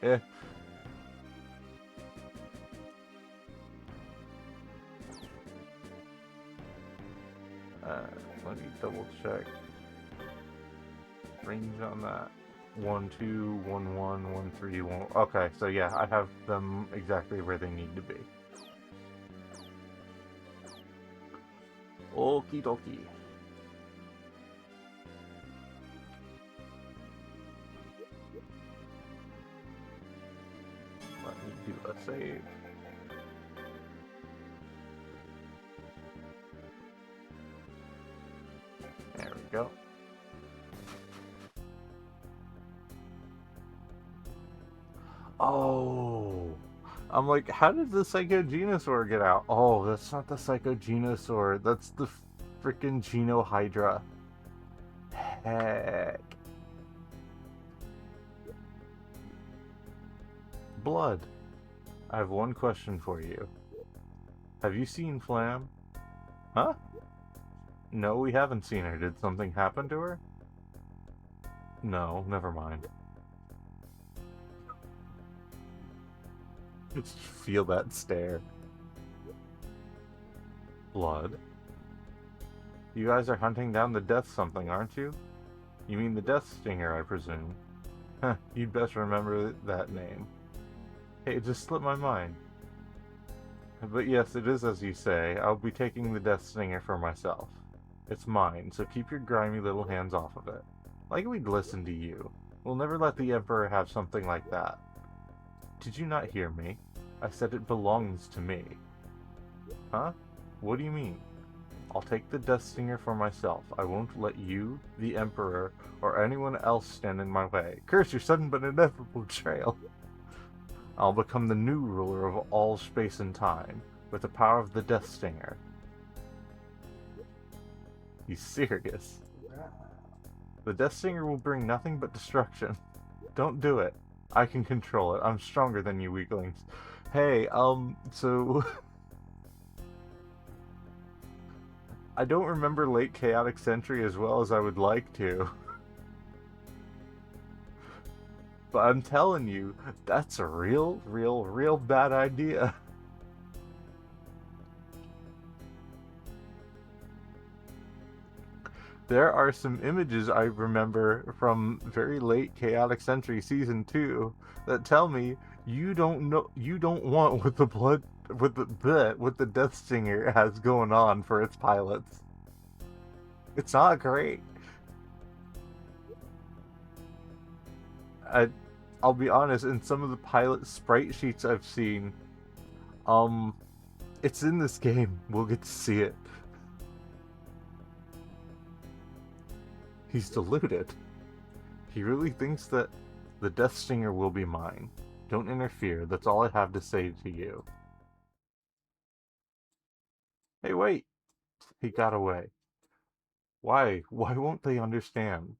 eh. Let me double check. Range on that. 1, 2, 1, 1, 1, 3, 1. Okay, so yeah, I have them exactly where they need to be. Okie dokie. Let me do a save. There we go. Oh! I'm like, how did the Psycho Genosaur get out? Oh, that's not the Psycho Genosaur. That's the freaking Geno Hydra. Heck. Blood. I have one question for you. Have you seen Flam? Huh? No, we haven't seen her. Did something happen to her? No, never mind. Just feel that stare. Blood. You guys are hunting down the death something, aren't you? You mean the Death Stinger, I presume. Huh, you'd best remember that name. Hey, it just slipped my mind. But yes, it is as you say. I'll be taking the Death Stinger for myself. It's mine, so keep your grimy little hands off of it. Like we'd listen to you. We'll never let the Emperor have something like that. Did you not hear me? I said it belongs to me. Huh? What do you mean? I'll take the Death Stinger for myself. I won't let you, the Emperor, or anyone else stand in my way. Curse your sudden but inevitable betrayal. I'll become the new ruler of all space and time, with the power of the Death Stinger. He's serious. The Death Stinger will bring nothing but destruction. Don't do it. I can control it. I'm stronger than you weaklings. Hey, so... I don't remember late Chaotic Century as well as I would like to. But I'm telling you, that's a real bad idea. There are some images I remember from very late Chaotic Century Season 2 that tell me you don't want what the Death Stinger has going on for its pilots. It's not great. I'll be honest, in some of the pilot sprite sheets I've seen, it's in this game. We'll get to see it. He's deluded. He really thinks that the Death Stinger will be mine. Don't interfere, that's all I have to say to you. Hey, wait! He got away. Why? Why won't they understand?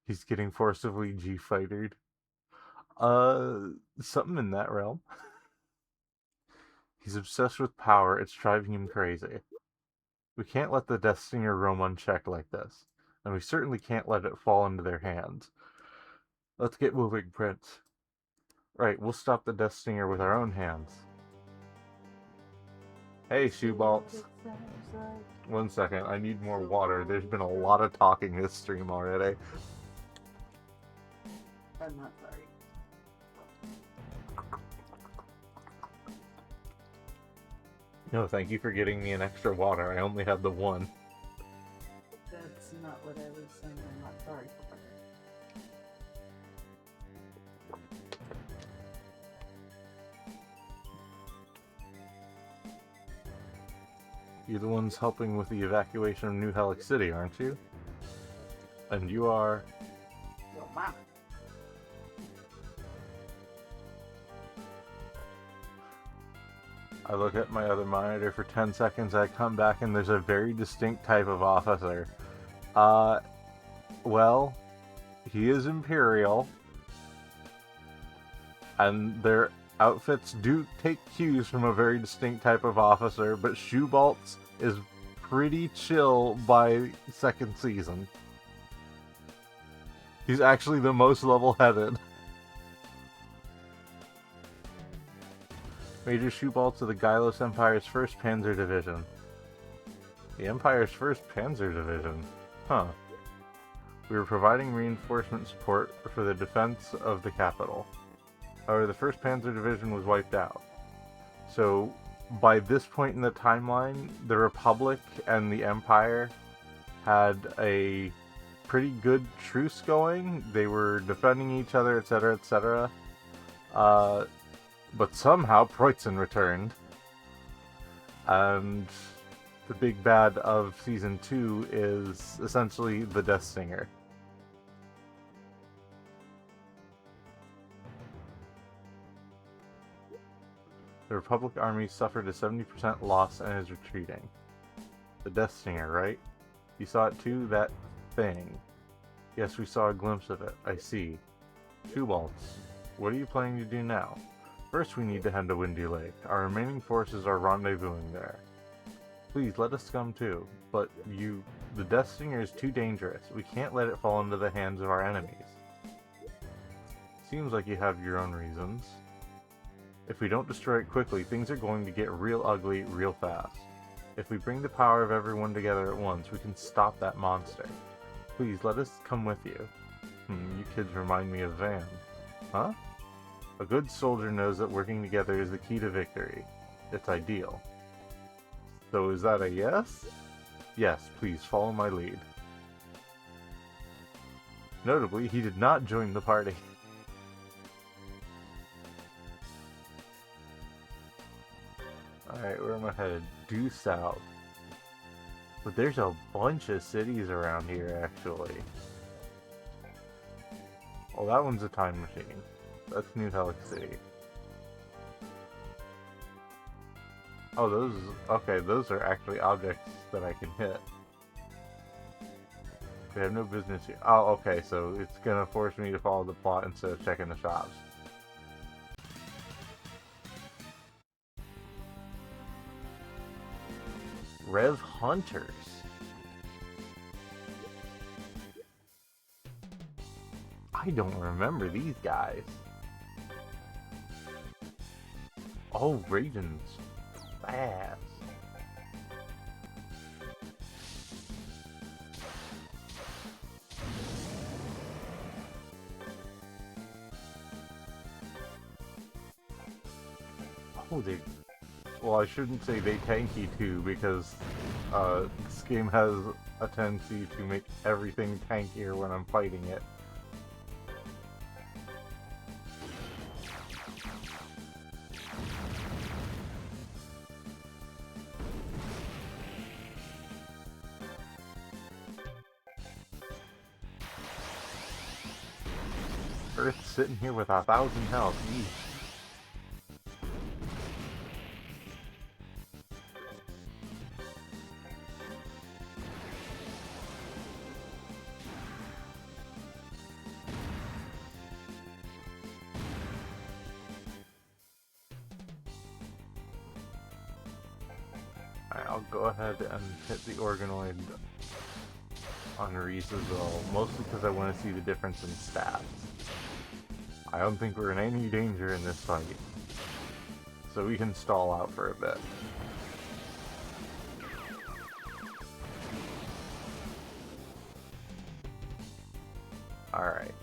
He's getting forcibly G-fightered. Something in that realm. He's obsessed with power, it's driving him crazy. We can't let the Death Stinger roam unchecked like this, and we certainly can't let it fall into their hands. Let's get moving, Prince. Right, we'll stop the Death Stinger with our own hands. Hey, Shoeballs. 1 second, I need more water. There's been a lot of talking this stream already. I'm not sorry. No, thank you for getting me an extra water. I only have the one. That's not what I was saying. I'm not sorry for it. You're the ones helping with the evacuation of New Helix City, aren't you? And you are... Your mama. I look at my other monitor for 10 seconds, I come back and there's a very distinct type of officer. Well, he is Imperial. And their outfits do take cues from a very distinct type of officer, but Shoeballs is pretty chill by second season. He's actually the most level-headed. Major Shoeballs to the Gylos Empire's 1st Panzer Division. The Empire's 1st Panzer Division? Huh. We were providing reinforcement support for the defense of the capital. However, the 1st Panzer Division was wiped out. So, by this point in the timeline, the Republic and the Empire had a pretty good truce going. They were defending each other, etc., etc. But somehow Preußen returned. And the big bad of Season 2 is essentially the Death Stinger. The Republic army suffered a 70% loss and is retreating. The Death Stinger, right? You saw it too? That thing. Yes, we saw a glimpse of it. I see. Shoeballs, what are you planning to do now? First, we need to head to Windy Lake. Our remaining forces are rendezvousing there. Please, let us come too. But the Death Stinger is too dangerous. We can't let it fall into the hands of our enemies. Seems like you have your own reasons. If we don't destroy it quickly, things are going to get real ugly real fast. If we bring the power of everyone together at once, we can stop that monster. Please, let us come with you. You kids remind me of Van. Huh? A good soldier knows that working together is the key to victory. It's ideal. So is that a yes? Yes, please follow my lead. Notably, he did not join the party. Alright, where am I headed? Due south. But there's a bunch of cities around here, actually. Well, that one's a time machine. That's New Helic City. Oh, those... Okay, those are actually objects that I can hit. We have no business here. Oh, okay, so it's gonna force me to follow the plot instead of checking the shops. Rev Hunters. I don't remember these guys. Oh, Raven's fast. Oh, they... Well, I shouldn't say they tanky too, because this game has a tendency to make everything tankier when I'm fighting it. Earth's sitting here with 1,000 health. Yeesh. Alright, I'll go ahead and hit the organoid on Reese as well, mostly because I want to see the difference in stats. I don't think we're in any danger in this fight, so we can stall out for a bit. Alright.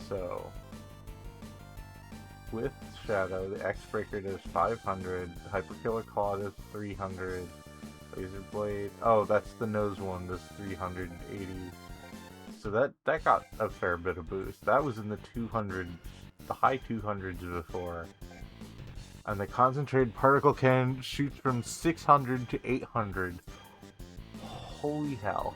So, with Shadow, the X-Breaker does 500, Hyperkiller Claw does 300, Laser Blade, oh, that's the nose one, does 380. So that got a fair bit of boost. That was in the 200s, the high 200s before. And the Concentrated Particle Cannon shoots from 600 to 800. Holy hell.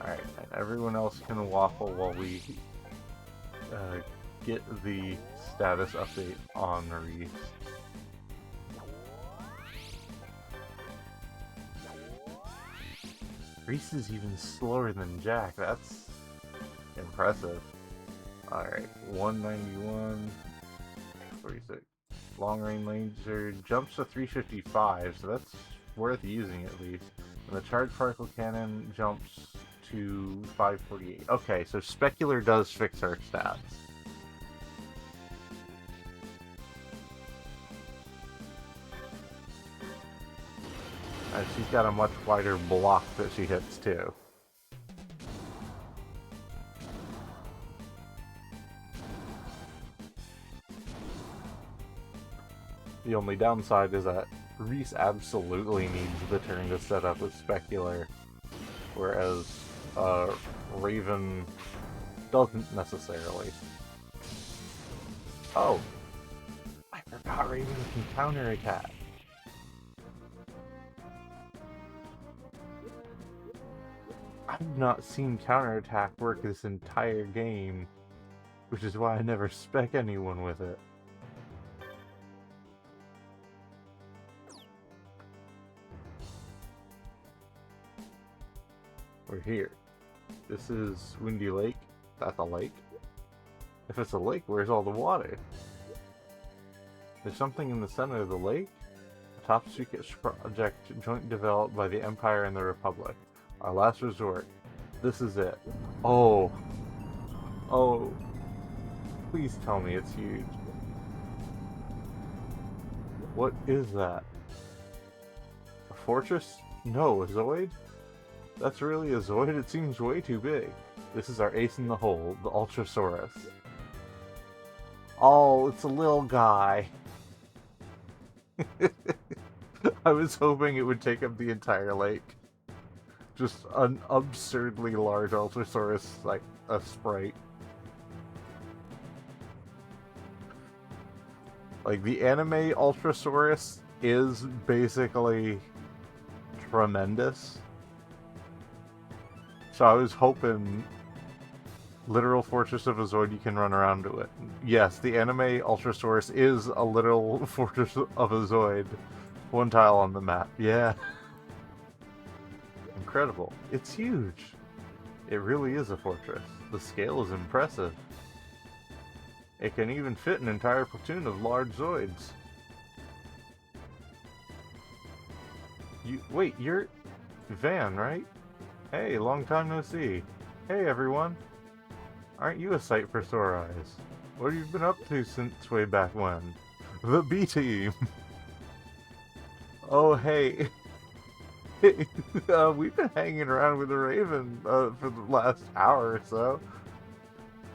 Alright, and everyone else can waffle while we get the status update on Reese. Reese is even slower than Jack, that's impressive. Alright, 191, 46. Long range laser jumps to 355, so that's worth using at least. And the charged particle cannon jumps to 548. Okay, so Specular does fix our stats. And she's got a much wider block that she hits too. The only downside is that Reese absolutely needs the turn to set up with Specular, whereas Raven doesn't necessarily. Oh! I forgot Raven can counterattack. I've not seen counterattack work this entire game, which is why I never spec anyone with it. We're here. This is Windy Lake. That's a lake. If it's a lake, where's all the water? There's something in the center of the lake? A top secret project joint developed by the Empire and the Republic. Our last resort. This is it. Oh. Oh. Please tell me it's huge. What is that? A fortress? No, a Zoid? That's really a Zoid? It seems way too big. This is our ace in the hole, the Ultrasaurus. Oh, it's a little guy. I was hoping it would take up the entire lake. Just an absurdly large Ultrasaurus, like a sprite. Like, the anime Ultrasaurus is basically tremendous. So I was hoping literal fortress of a Zoid, you can run around to it. Yes, the anime Ultrasaurus is a literal fortress of a Zoid. One tile on the map. Yeah. Incredible. It's huge. It really is a fortress. The scale is impressive. It can even fit an entire platoon of large Zoids. Wait, you're Van, right? Hey, long time no see. Hey, everyone. Aren't you a sight for sore eyes? What have you been up to since way back when? The B-Team! Oh, hey. We've been hanging around with the Raven for the last hour or so.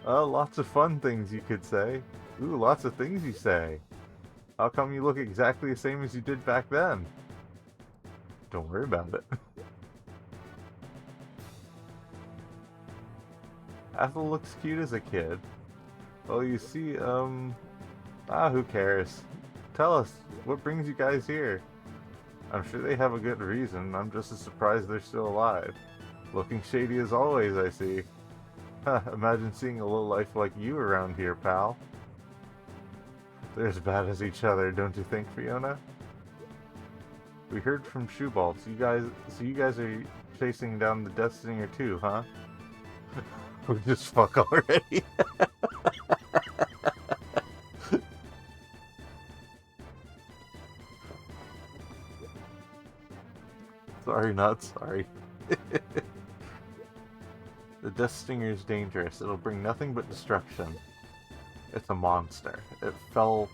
Lots of fun things, you could say. Ooh, lots of things you say. How come you look exactly the same as you did back then? Don't worry about it. Ethel looks cute as a kid. Well, you see, who cares? Tell us, what brings you guys here? I'm sure they have a good reason. I'm just as surprised they're still alive. Looking shady as always, I see. Imagine seeing a lowlife like you around here, pal. They're as bad as each other, don't you think, Fiona? We heard from Shoeball, so you guys are chasing down the Death Stinger too, huh? We just fuck already. Sorry, not sorry. The Death Stinger is dangerous. It'll bring nothing but destruction. It's a monster. It fell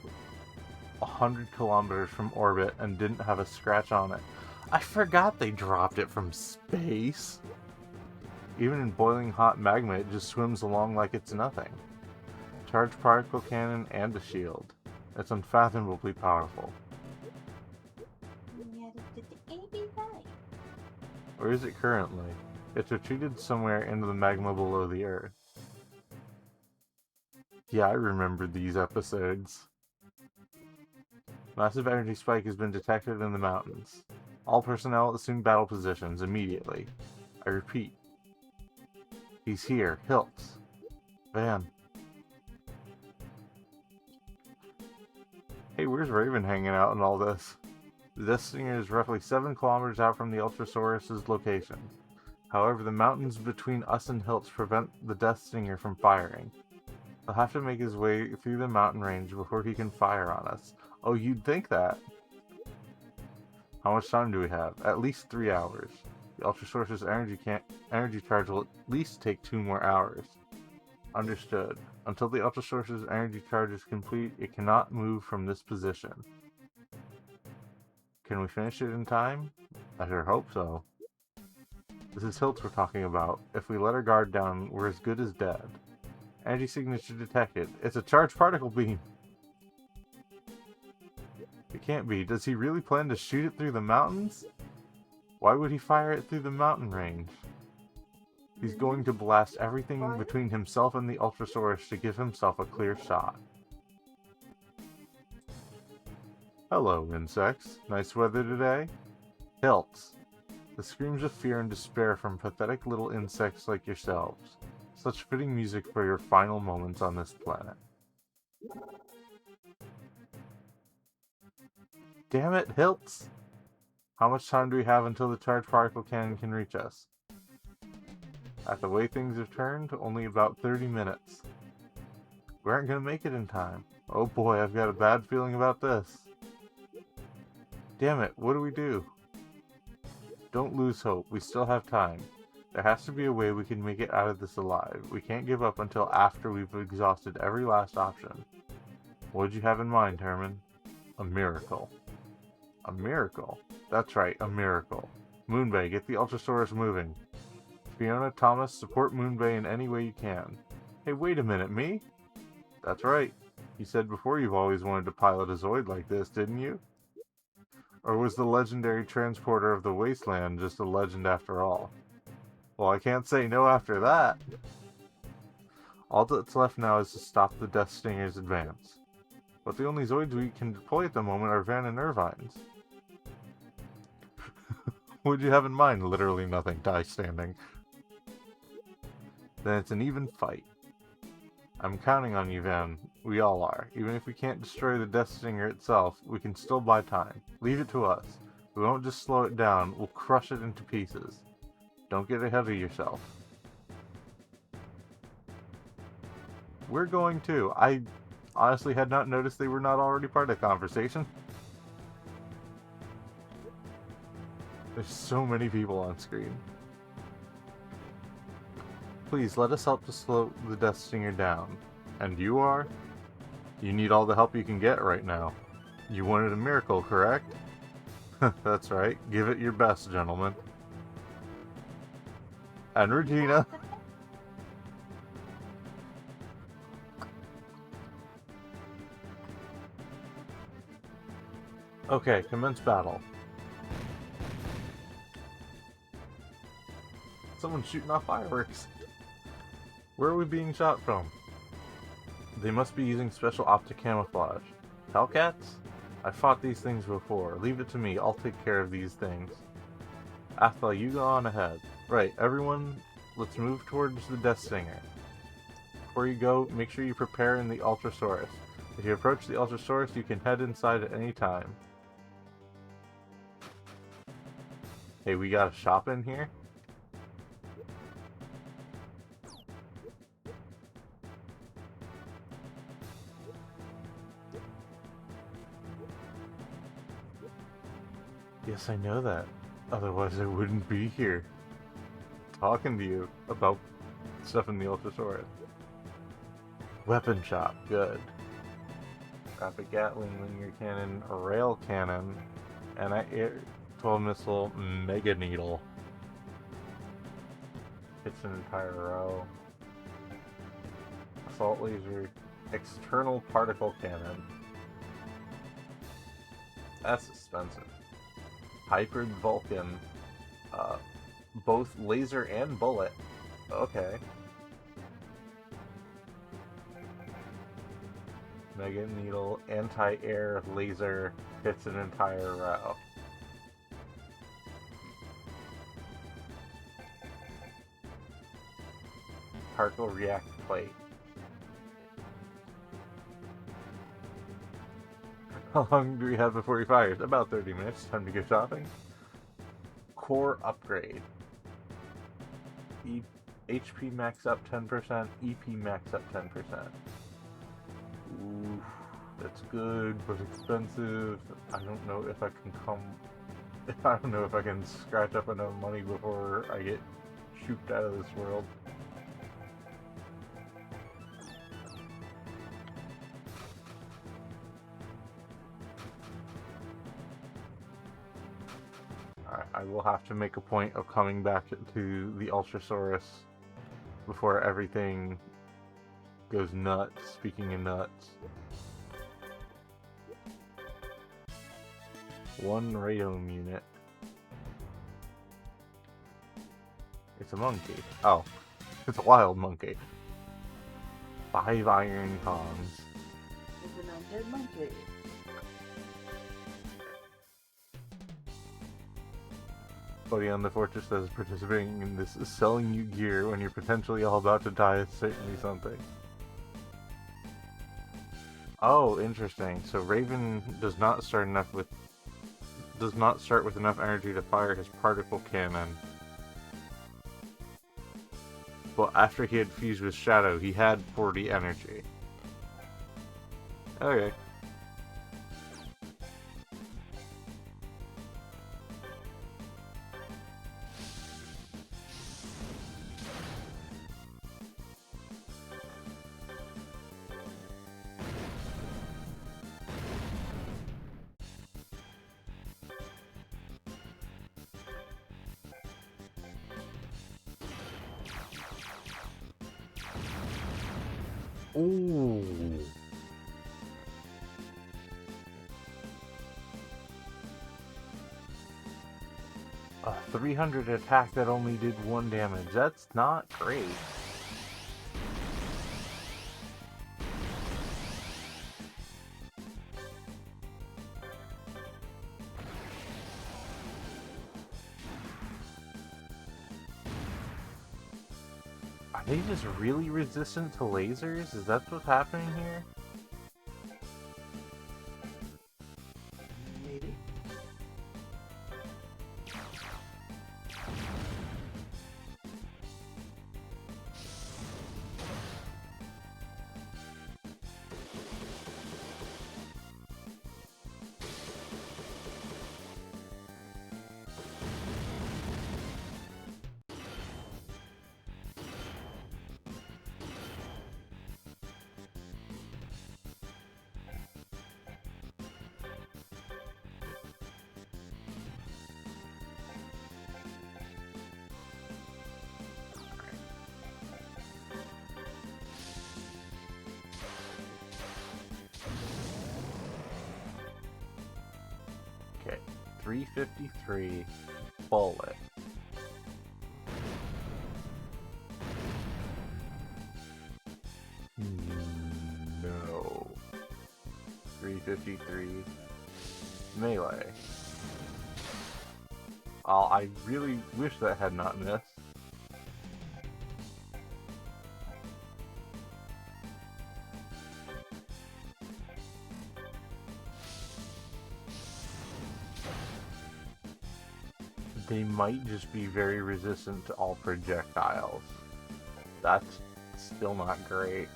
100 kilometers from orbit and didn't have a scratch on it. I forgot they dropped it from space. Even in boiling hot magma, it just swims along like it's nothing. Charged particle cannon and a shield. It's unfathomably powerful. Where is it currently? It's retreated somewhere into the magma below the Earth. Yeah, I remember these episodes. Massive energy spike has been detected in the mountains. All personnel assume battle positions immediately. I repeat. He's here. Hilts. Van. Hey, where's Raven hanging out in all this? The Death Stinger is roughly 7 kilometers out from the Ultrasaurus' location. However, the mountains between us and Hilts prevent the Death Stinger from firing. He'll have to make his way through the mountain range before he can fire on us. Oh, you'd think that. How much time do we have? At least 3 hours. The Ultrasaurus' energy charge will at least take 2 more hours. Understood. Until the Ultrasaurus' energy charge is complete, it cannot move from this position. Can we finish it in time? I sure hope so. This is Hilts we're talking about. If we let our guard down, we're as good as dead. Energy signature detected. It's a charged particle beam! It can't be. Does he really plan to shoot it through the mountains? Why would he fire it through the mountain range? He's going to blast everything between himself and the Ultrasaurus to give himself a clear shot. Hello, insects. Nice weather today? Hilts. The screams of fear and despair from pathetic little insects like yourselves. Such fitting music for your final moments on this planet. Damn it, Hilts! How much time do we have until the charged particle cannon can reach us? At the way things have turned, only about 30 minutes. We aren't going to make it in time. Oh boy, I've got a bad feeling about this. Damn it, what do we do? Don't lose hope, we still have time. There has to be a way we can make it out of this alive. We can't give up until after we've exhausted every last option. What did you have in mind, Herman? A miracle. A miracle? That's right, a miracle. Moonbay, get the Ultrasaurus moving. Fiona, Thomas, support Moonbay in any way you can. Hey, wait a minute, me? That's right. You said before you've always wanted to pilot a Zoid like this, didn't you? Or was the legendary transporter of the wasteland just a legend after all? Well, I can't say no after that. All that's left now is to stop the Death Stinger's advance. But the only Zoids we can deploy at the moment are Van and Irvine's. What'd you have in mind? Literally nothing. Die standing. Then it's an even fight. I'm counting on you, Van. We all are. Even if we can't destroy the Death Stinger itself, we can still buy time. Leave it to us. We won't just slow it down, we'll crush it into pieces. Don't get ahead of yourself. We're going to. I honestly had not noticed they were not already part of the conversation. There's so many people on screen. Please, let us help to slow the Death Stinger down. And you are? You need all the help you can get right now. You wanted a miracle, correct? That's right. Give it your best, gentlemen. And Regina. Okay, commence battle. Someone's shooting off fireworks. Where are we being shot from? They must be using special optic camouflage. Hellcats? I've fought these things before. Leave it to me. I'll take care of these things. Athla, you go on ahead. Right, everyone, let's move towards the Death Stinger. Before you go, make sure you prepare in the Ultrasaurus. If you approach the Ultrasaurus, you can head inside at any time. Hey, we got a shop in here? Yes, I know that. Otherwise I wouldn't be here talking to you about stuff in the Ultrasaurus. Weapon shop, good. Rapid Gatling linear cannon, a rail cannon, and an air 12 missile mega needle. Hits an entire row. Assault laser, external particle cannon. That's expensive. Hybrid Vulcan, both laser and bullet. Okay. Mega Needle, anti-air laser, hits an entire row. Particle React Plate. How long do we have before he fires? About 30 minutes. Time to go shopping. Core upgrade. HP max up 10%, EP max up 10%. Ooh, that's good, but expensive. I don't know if I can scratch up enough money before I get shooped out of this world. I will have to make a point of coming back to the Ultrasaurus before everything goes nuts. Speaking of nuts. One radome unit. It's a monkey. Oh, it's a wild monkey. 5 iron comms. It's an undead monkey. Buddy on the fortress that is participating in this is selling you gear when you're potentially all about to die is certainly something. Oh, interesting. So Raven does not start with enough energy to fire his particle cannon. But after he had fused with Shadow, he had 40 energy. Okay. Ooh. A 300 attack that only did 1 damage. That's not great. Are they just really resistant to lasers? Is that what's happening here? Maybe. Okay, 353 bullet. No. 353 melee. I really wish that had not missed. They might just be very resistant to all projectiles. That's still not great.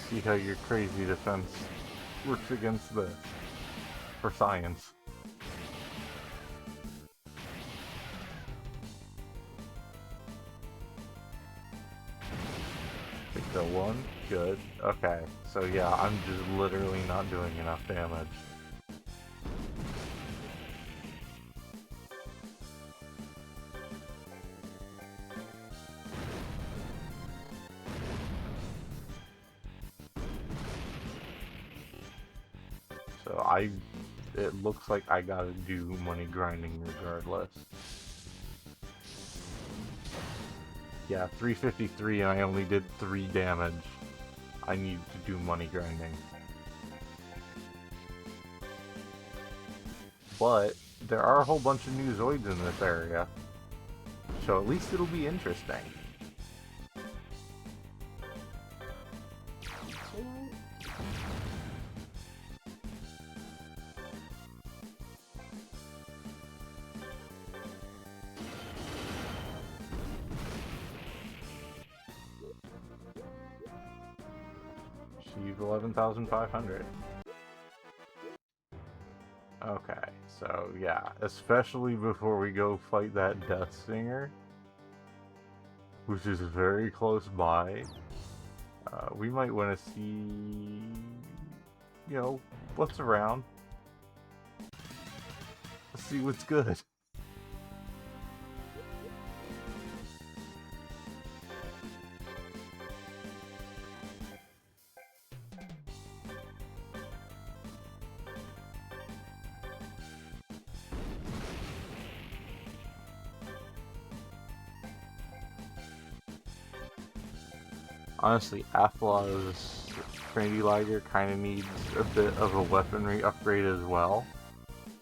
See how your crazy defense works against this for science. Pick the one. Good. Okay. So yeah, I'm just literally not doing enough damage. So it looks like I gotta do money grinding regardless. Yeah, 353 and I only did 3 damage. I need to do money grinding. But there are a whole bunch of new Zoids in this area. So at least it'll be interesting. Achieve 11,500. Okay, so yeah, especially before we go fight that Death Stinger, which is very close by, we might want to see, you know, what's around. Let's see what's good. Honestly, Athlaw's Trinity Liger kind of needs a bit of a weaponry upgrade as well.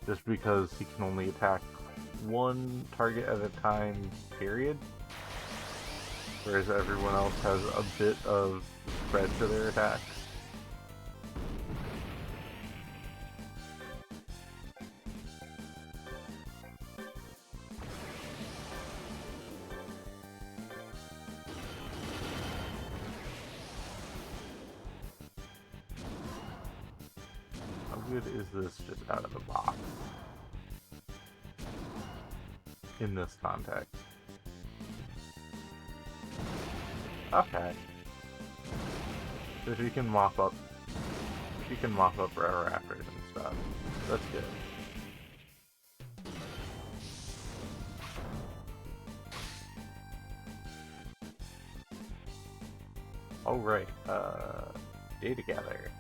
Just because he can only attack one target at a time, period. Whereas everyone else has a bit of spread to their attacks. good is this just out of the box? In this context. Okay. So she can mop up rare rafters and stuff. That's good. Oh right, data gather.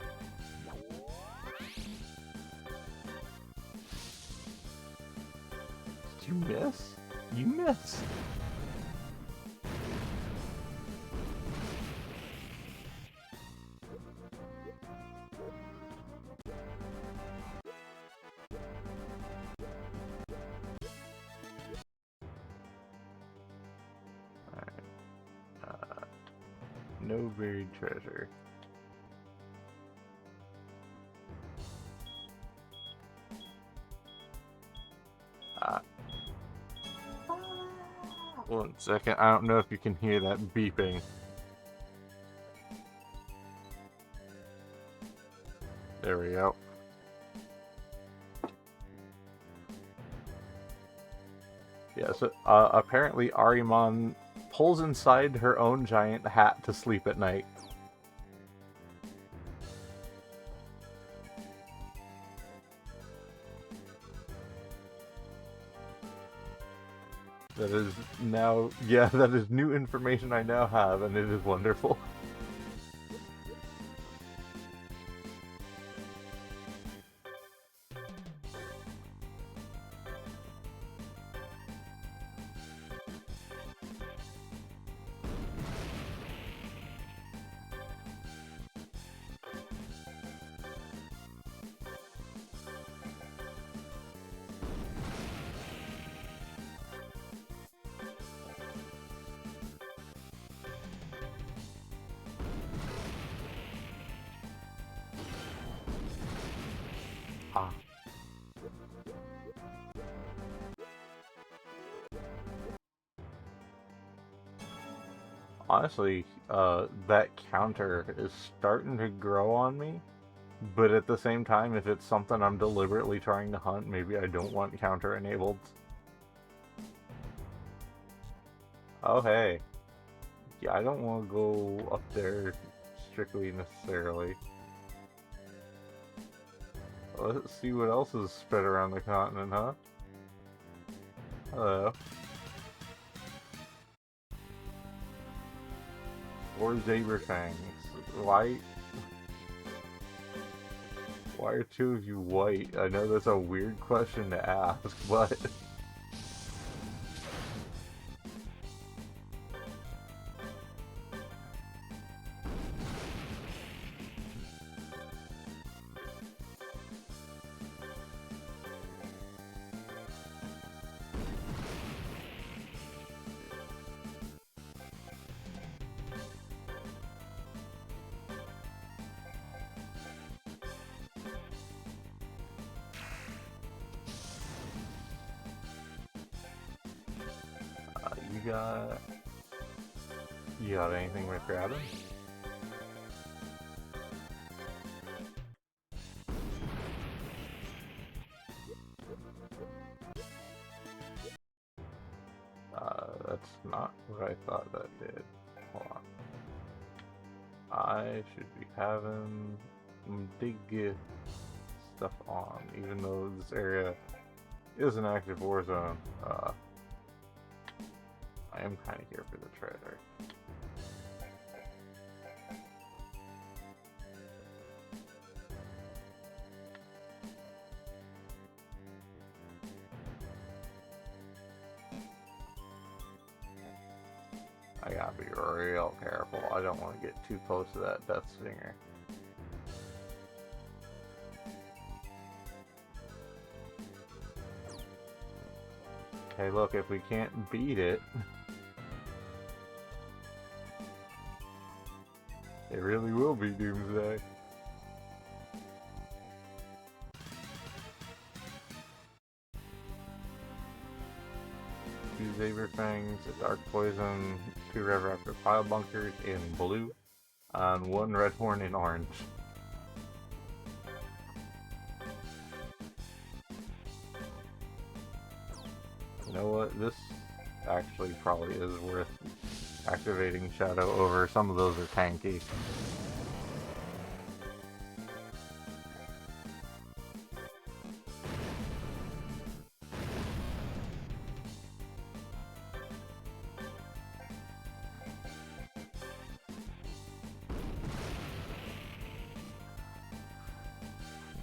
Did you miss? You missed. No buried treasure. One second, I don't know if you can hear that beeping. There we go. Yeah, so apparently Arimon pulls inside her own giant hat to sleep at night. That is now, yeah, that is new information I now have, and it is wonderful. Ah. Honestly, that counter is starting to grow on me, but at the same time, if it's something I'm deliberately trying to hunt, maybe I don't want counter enabled. Oh hey. Yeah, I don't want to go up there strictly necessarily. Let's see what else is spread around the continent, huh? Hello. Or Zaberfangs. Why are two of you white? I know that's a weird question to ask, but... You got anything worth grabbing? That's not what I thought that did. Hold on. I should be having some dig stuff on, even though this area is an active war zone. I am kind of here for the treasure. I gotta be real careful. I don't want to get too close to that death stinger. Okay, look, if we can't beat it, it really will be Doomsday. Two Zaberfangs, a Dark Poison, 2 Red Raptor Pile Bunkers in blue, and 1 Red Horn in orange. You know what? This actually probably is worth activating Shadow over. Some of those are tanky.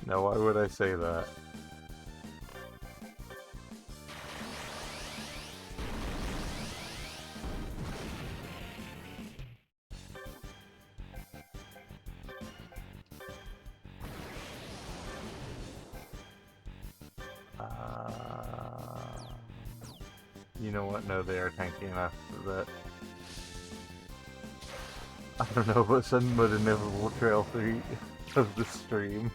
Now, why would I say that? You know what? No, they are tanky enough that I don't know what sudden but inevitable trail 3 of the stream.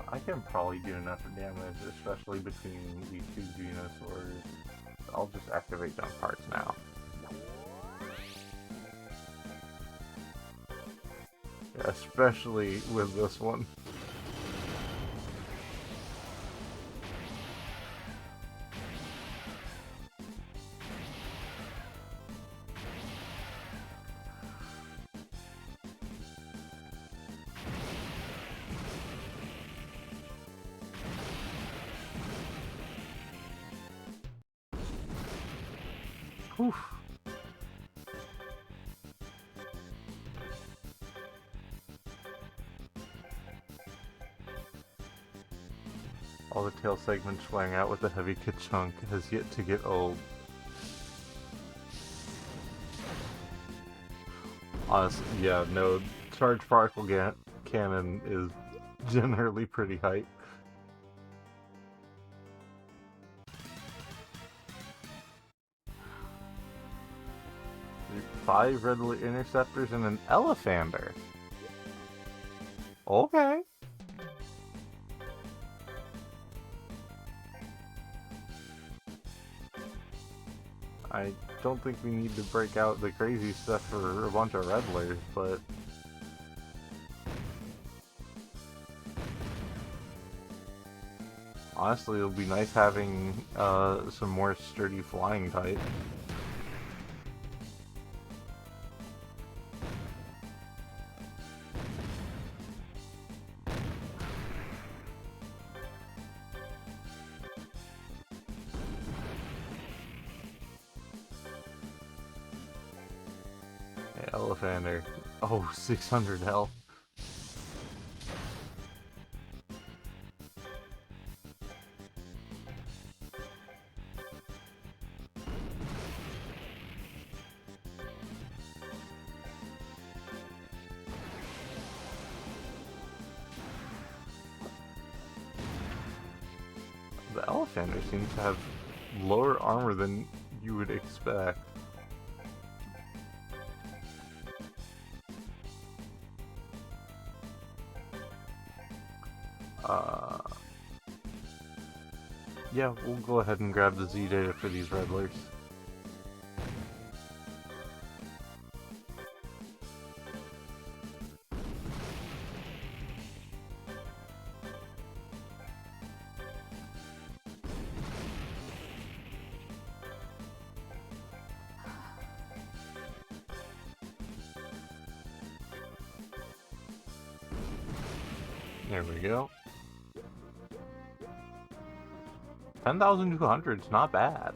I can probably do enough damage, especially between these two Venusaurs. I'll just activate jump parts now. Yeah, especially with this one. Oof. All the tail segments flying out with the heavy ka-chunk has yet to get old. Honestly, yeah, no, charged particle cannon is generally pretty hype. Five red interceptors and an Elephander. Okay. I don't think we need to break out the crazy stuff for a bunch of Redlers, but honestly, it'll be nice having some more sturdy flying type. Elephander. Oh, 600 health. The Elephander seems to have lower armor than you would expect. Yeah, we'll go ahead and grab the Z data for these Redlers. There we go. 10,200 is not bad.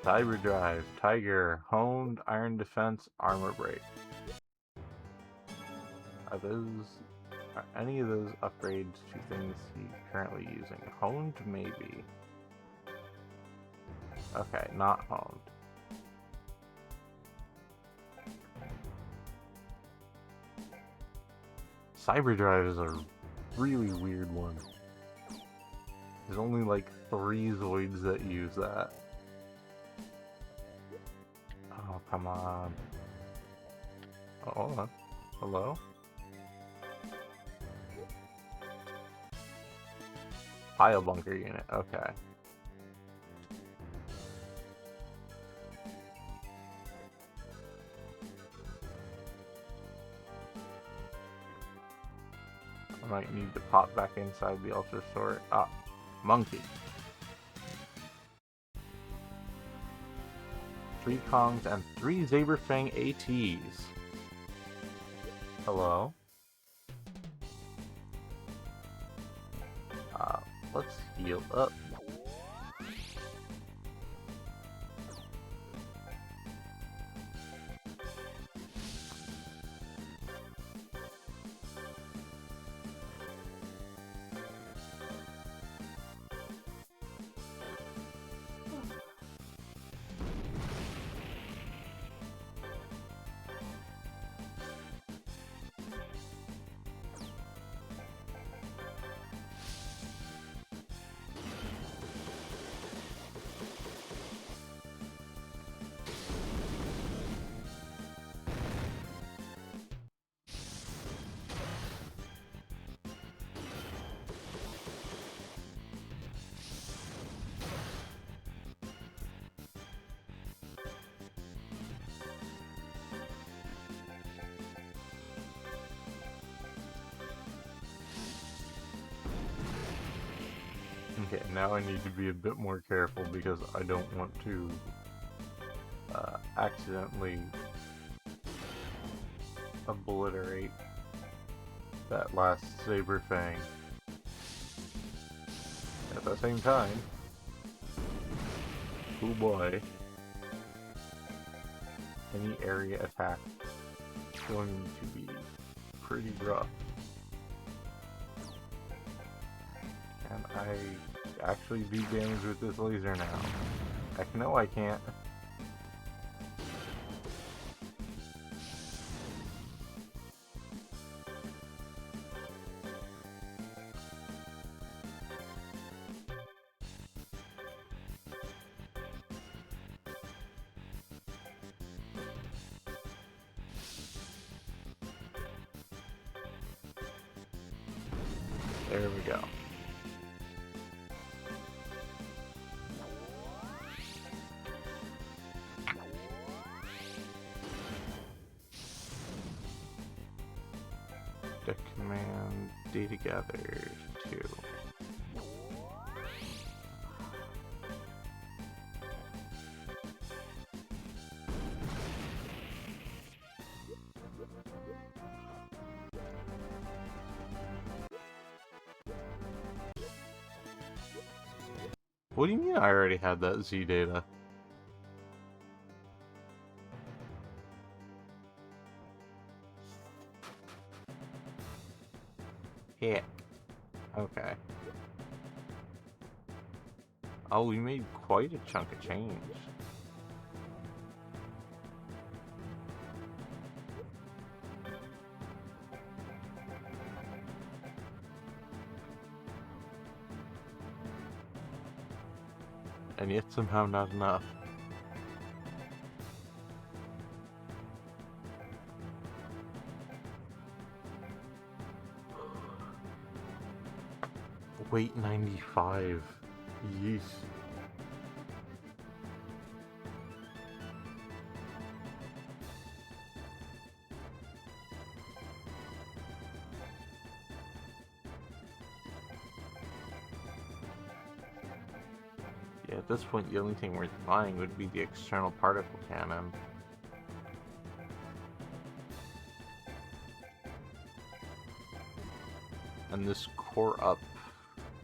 Cyber Drive, Tiger, Honed, Iron Defense, Armor Break. Are any of those upgrades to things he's currently using? Honed, maybe. Okay, not honed. Cyber Drive is a really weird one. There's only like 3 Zoids that use that. Oh, come on. Oh, hold on. Hello? Pile bunker unit, okay. I might need to pop back inside the Ultra Sword. Ah, monkey. 3 Kongs and 3 Saberfang ATs. Hello? Let's heal up. Okay, now I need to be a bit more careful because I don't want to accidentally obliterate that last Saberfang. At the same time, oh boy, any area attack is going to be pretty rough. Can I actually do damage with this laser now? Heck no, I can't. There we go. The command data gather 2. What do you mean I already had that Z data? Heck. Okay. Oh, we made quite a chunk of change. And yet somehow not enough. Weight 95. Yeesh. Yeah, at this point the only thing worth buying would be the external particle cannon. And this core up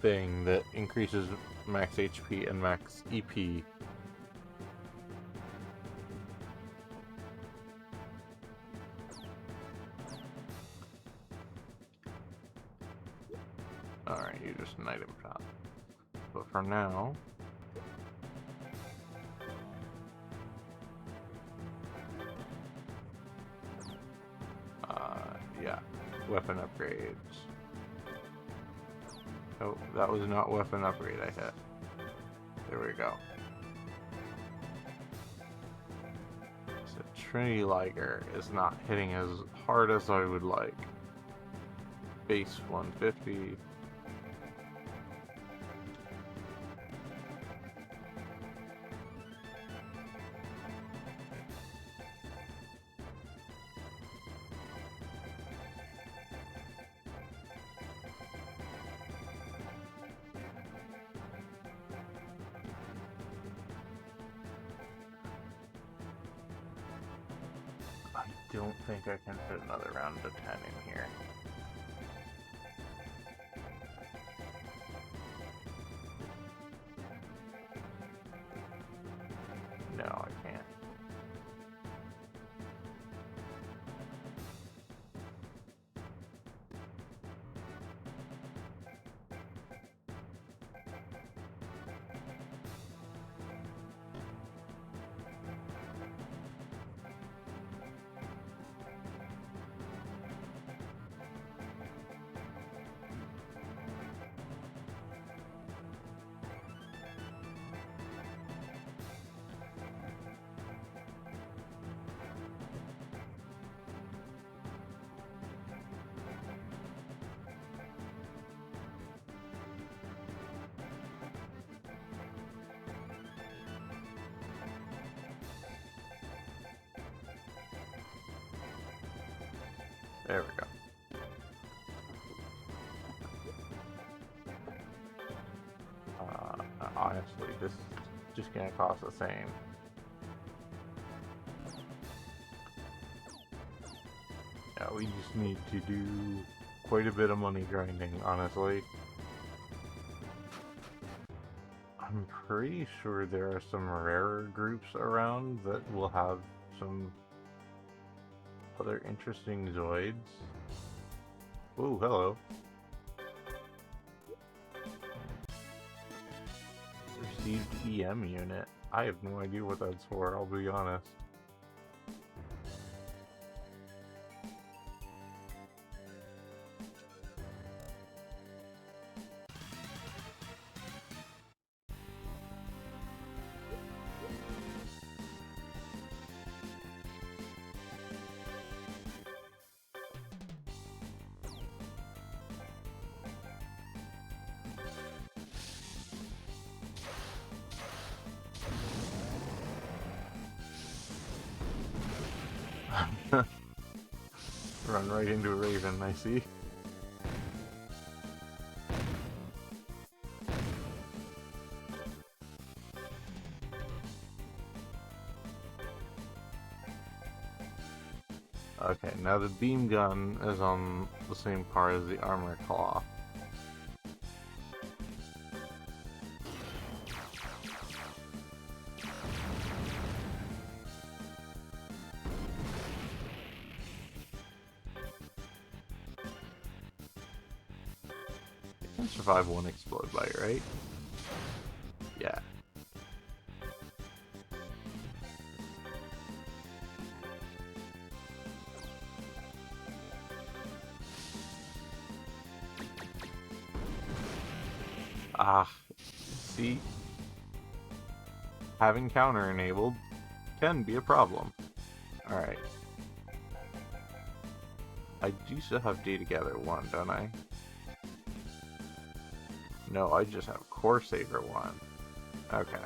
thing that increases max HP and max EP. Alright, you're just an item shop. But for now, yeah, weapon upgrades. Oh, that was not weapon upgrade I hit. There we go. So Trinity Liger is not hitting as hard as I would like. Base 150. I don't think I can fit another round of 10 in here. No, I can't. There we go. Honestly, this is just gonna cost the same. Yeah, we just need to do quite a bit of money grinding, honestly. I'm pretty sure there are some rarer groups around that will have some other interesting Zoids. Oh, hello. Received EM unit. I have no idea what that's for, I'll be honest. Run right into a Raven, I see. Okay, now the beam gun is on the same par as the armor claw. It can survive one explode bite, right? Yeah. Ah, see? Having counter enabled can be a problem. Alright. I do still have data gather 1, don't I? No, I just have core saver 1. Okay.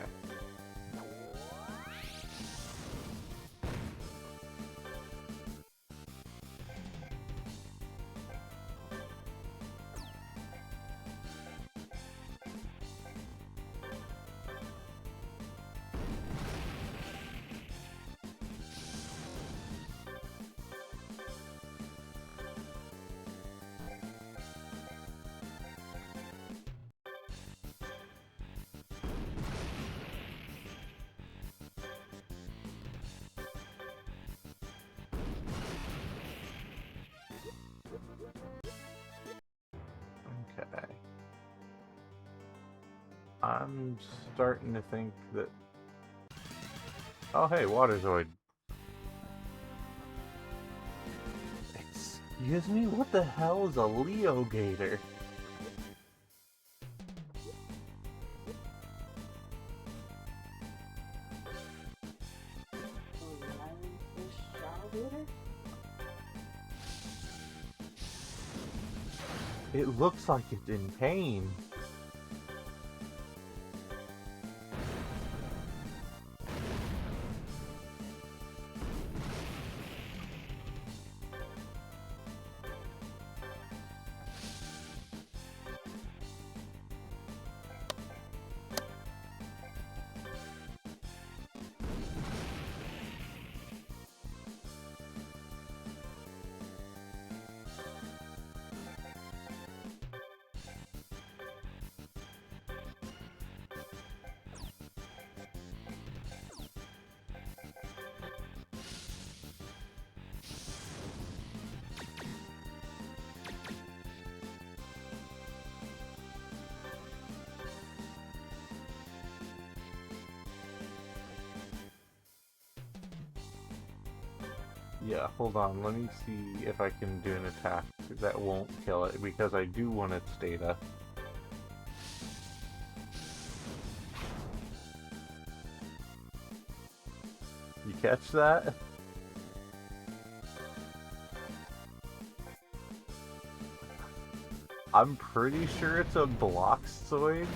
Okay. I'm starting to think that... Oh hey, Water Zoid. Excuse me? What the hell is a Leo Gator? It looks like it's in pain. Yeah, hold on. Let me see if I can do an attack that won't kill it, because I do want its data. You catch that? I'm pretty sure it's a block Zoid.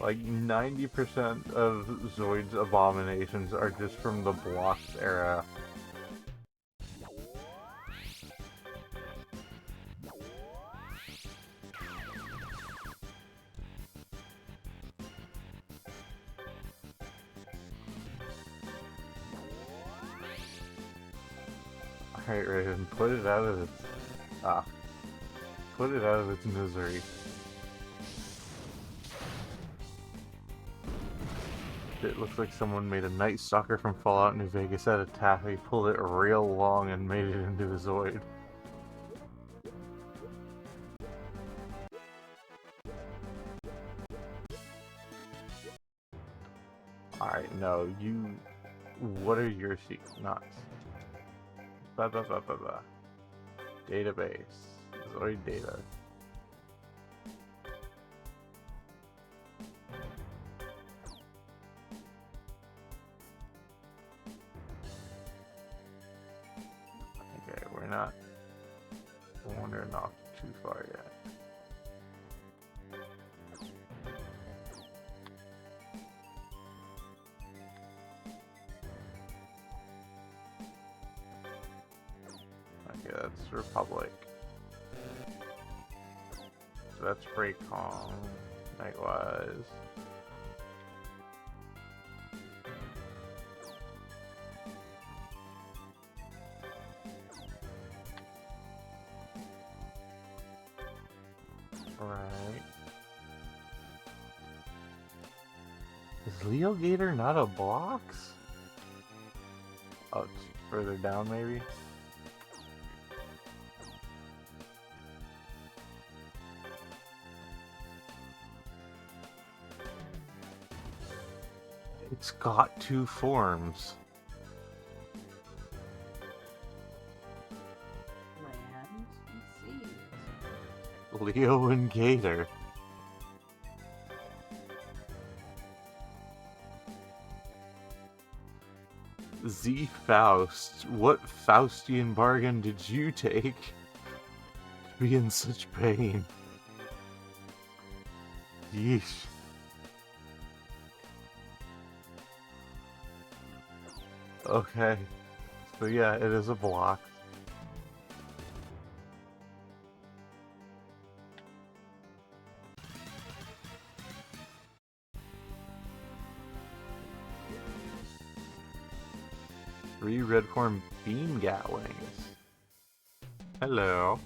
Like 90% of Zoid's abominations are just from the blocks era. Alright, Raven, put it out of its... put it out of its misery. It looks like someone made a Night Stalker from Fallout New Vegas at a taffy, pulled it real long, and made it into a Zoid. Alright, no, you... What are your secrets? Nuts. Blah blah blah blah blah. Database. Zoid data. Okay, we're not wandering off too far yet. Okay, that's Republic. So that's Raycon, Nightwise. Right. Is Leo Gator not a box? Oh, it's further down maybe? It's got two forms. Land and seas. Leo and Gator. Z Faust, what Faustian bargain did you take to be in such pain? Yeesh. Okay. So yeah, it is a block. Three red form beam gatlings. Hello.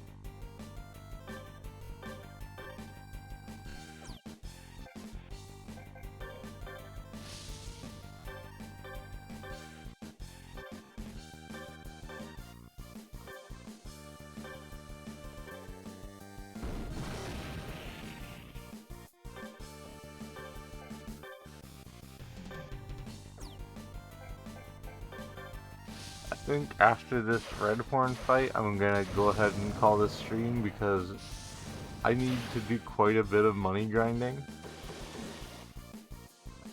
I think after this red horn fight, I'm gonna go ahead and call this stream because I need to do quite a bit of money grinding.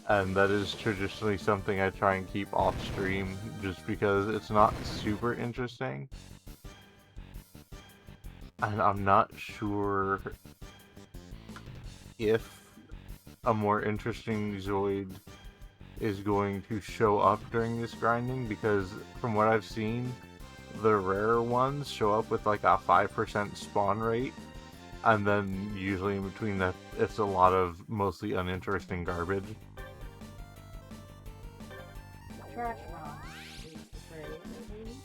And that is traditionally something I try and keep off stream just because it's not super interesting. And I'm not sure if a more interesting Zoid is going to show up during this grinding, because from what I've seen, the rarer ones show up with like a 5% spawn rate, and then usually in between that it's a lot of mostly uninteresting garbage. Trash mom is the phrase, I believe.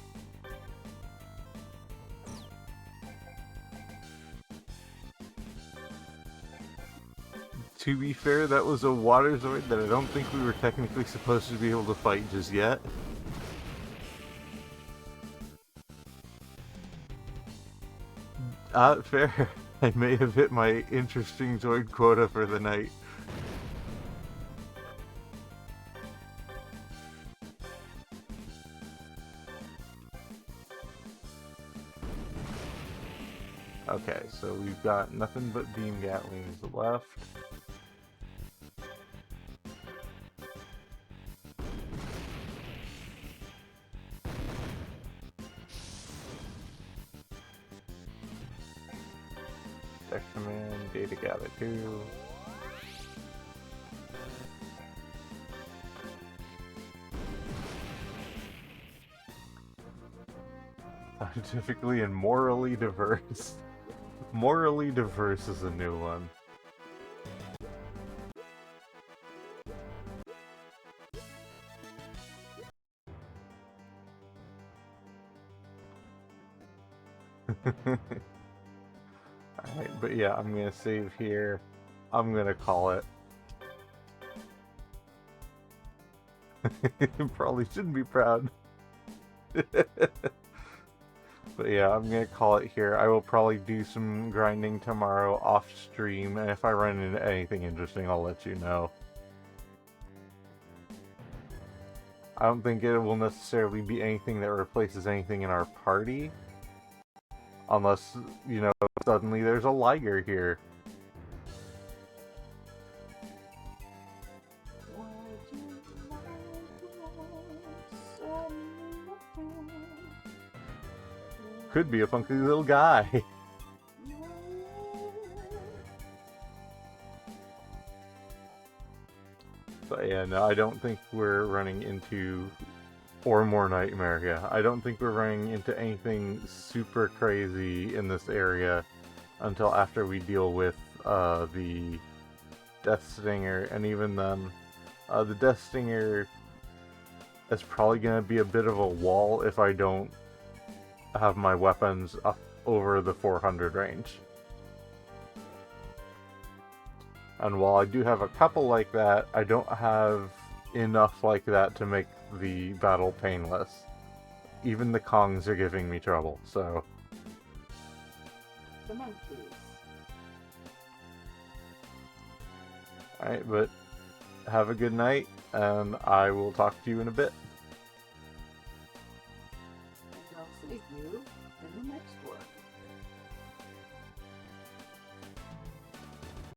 To be fair, that was a water Zoid that I don't think we were technically supposed to be able to fight just yet. Fair. I may have hit my interesting Zoid quota for the night. Okay, so we've got nothing but beam gatlings left. Deck command, data gather 2. Scientifically and morally diverse. Morally diverse is a new one. Alright, but yeah, I'm gonna save here. I'm gonna call it. Probably shouldn't be proud. But yeah, I'm gonna call it here. I will probably do some grinding tomorrow off stream, and if I run into anything interesting, I'll let you know. I don't think it will necessarily be anything that replaces anything in our party. Unless, you know, suddenly there's a Liger here. Could be a funky little guy. But yeah, no, I don't think we're running into... Or more Nightmare, yeah. I don't think we're running into anything super crazy in this area until after we deal with the Death Stinger, and even then, the Death Stinger is probably going to be a bit of a wall if I don't have my weapons up over the 400 range. And while I do have a couple like that, I don't have enough like that to make the battle painless. Even the Kongs are giving me trouble, so... The monkeys. Alright, but have a good night, and I will talk to you in a bit. And I'll save you.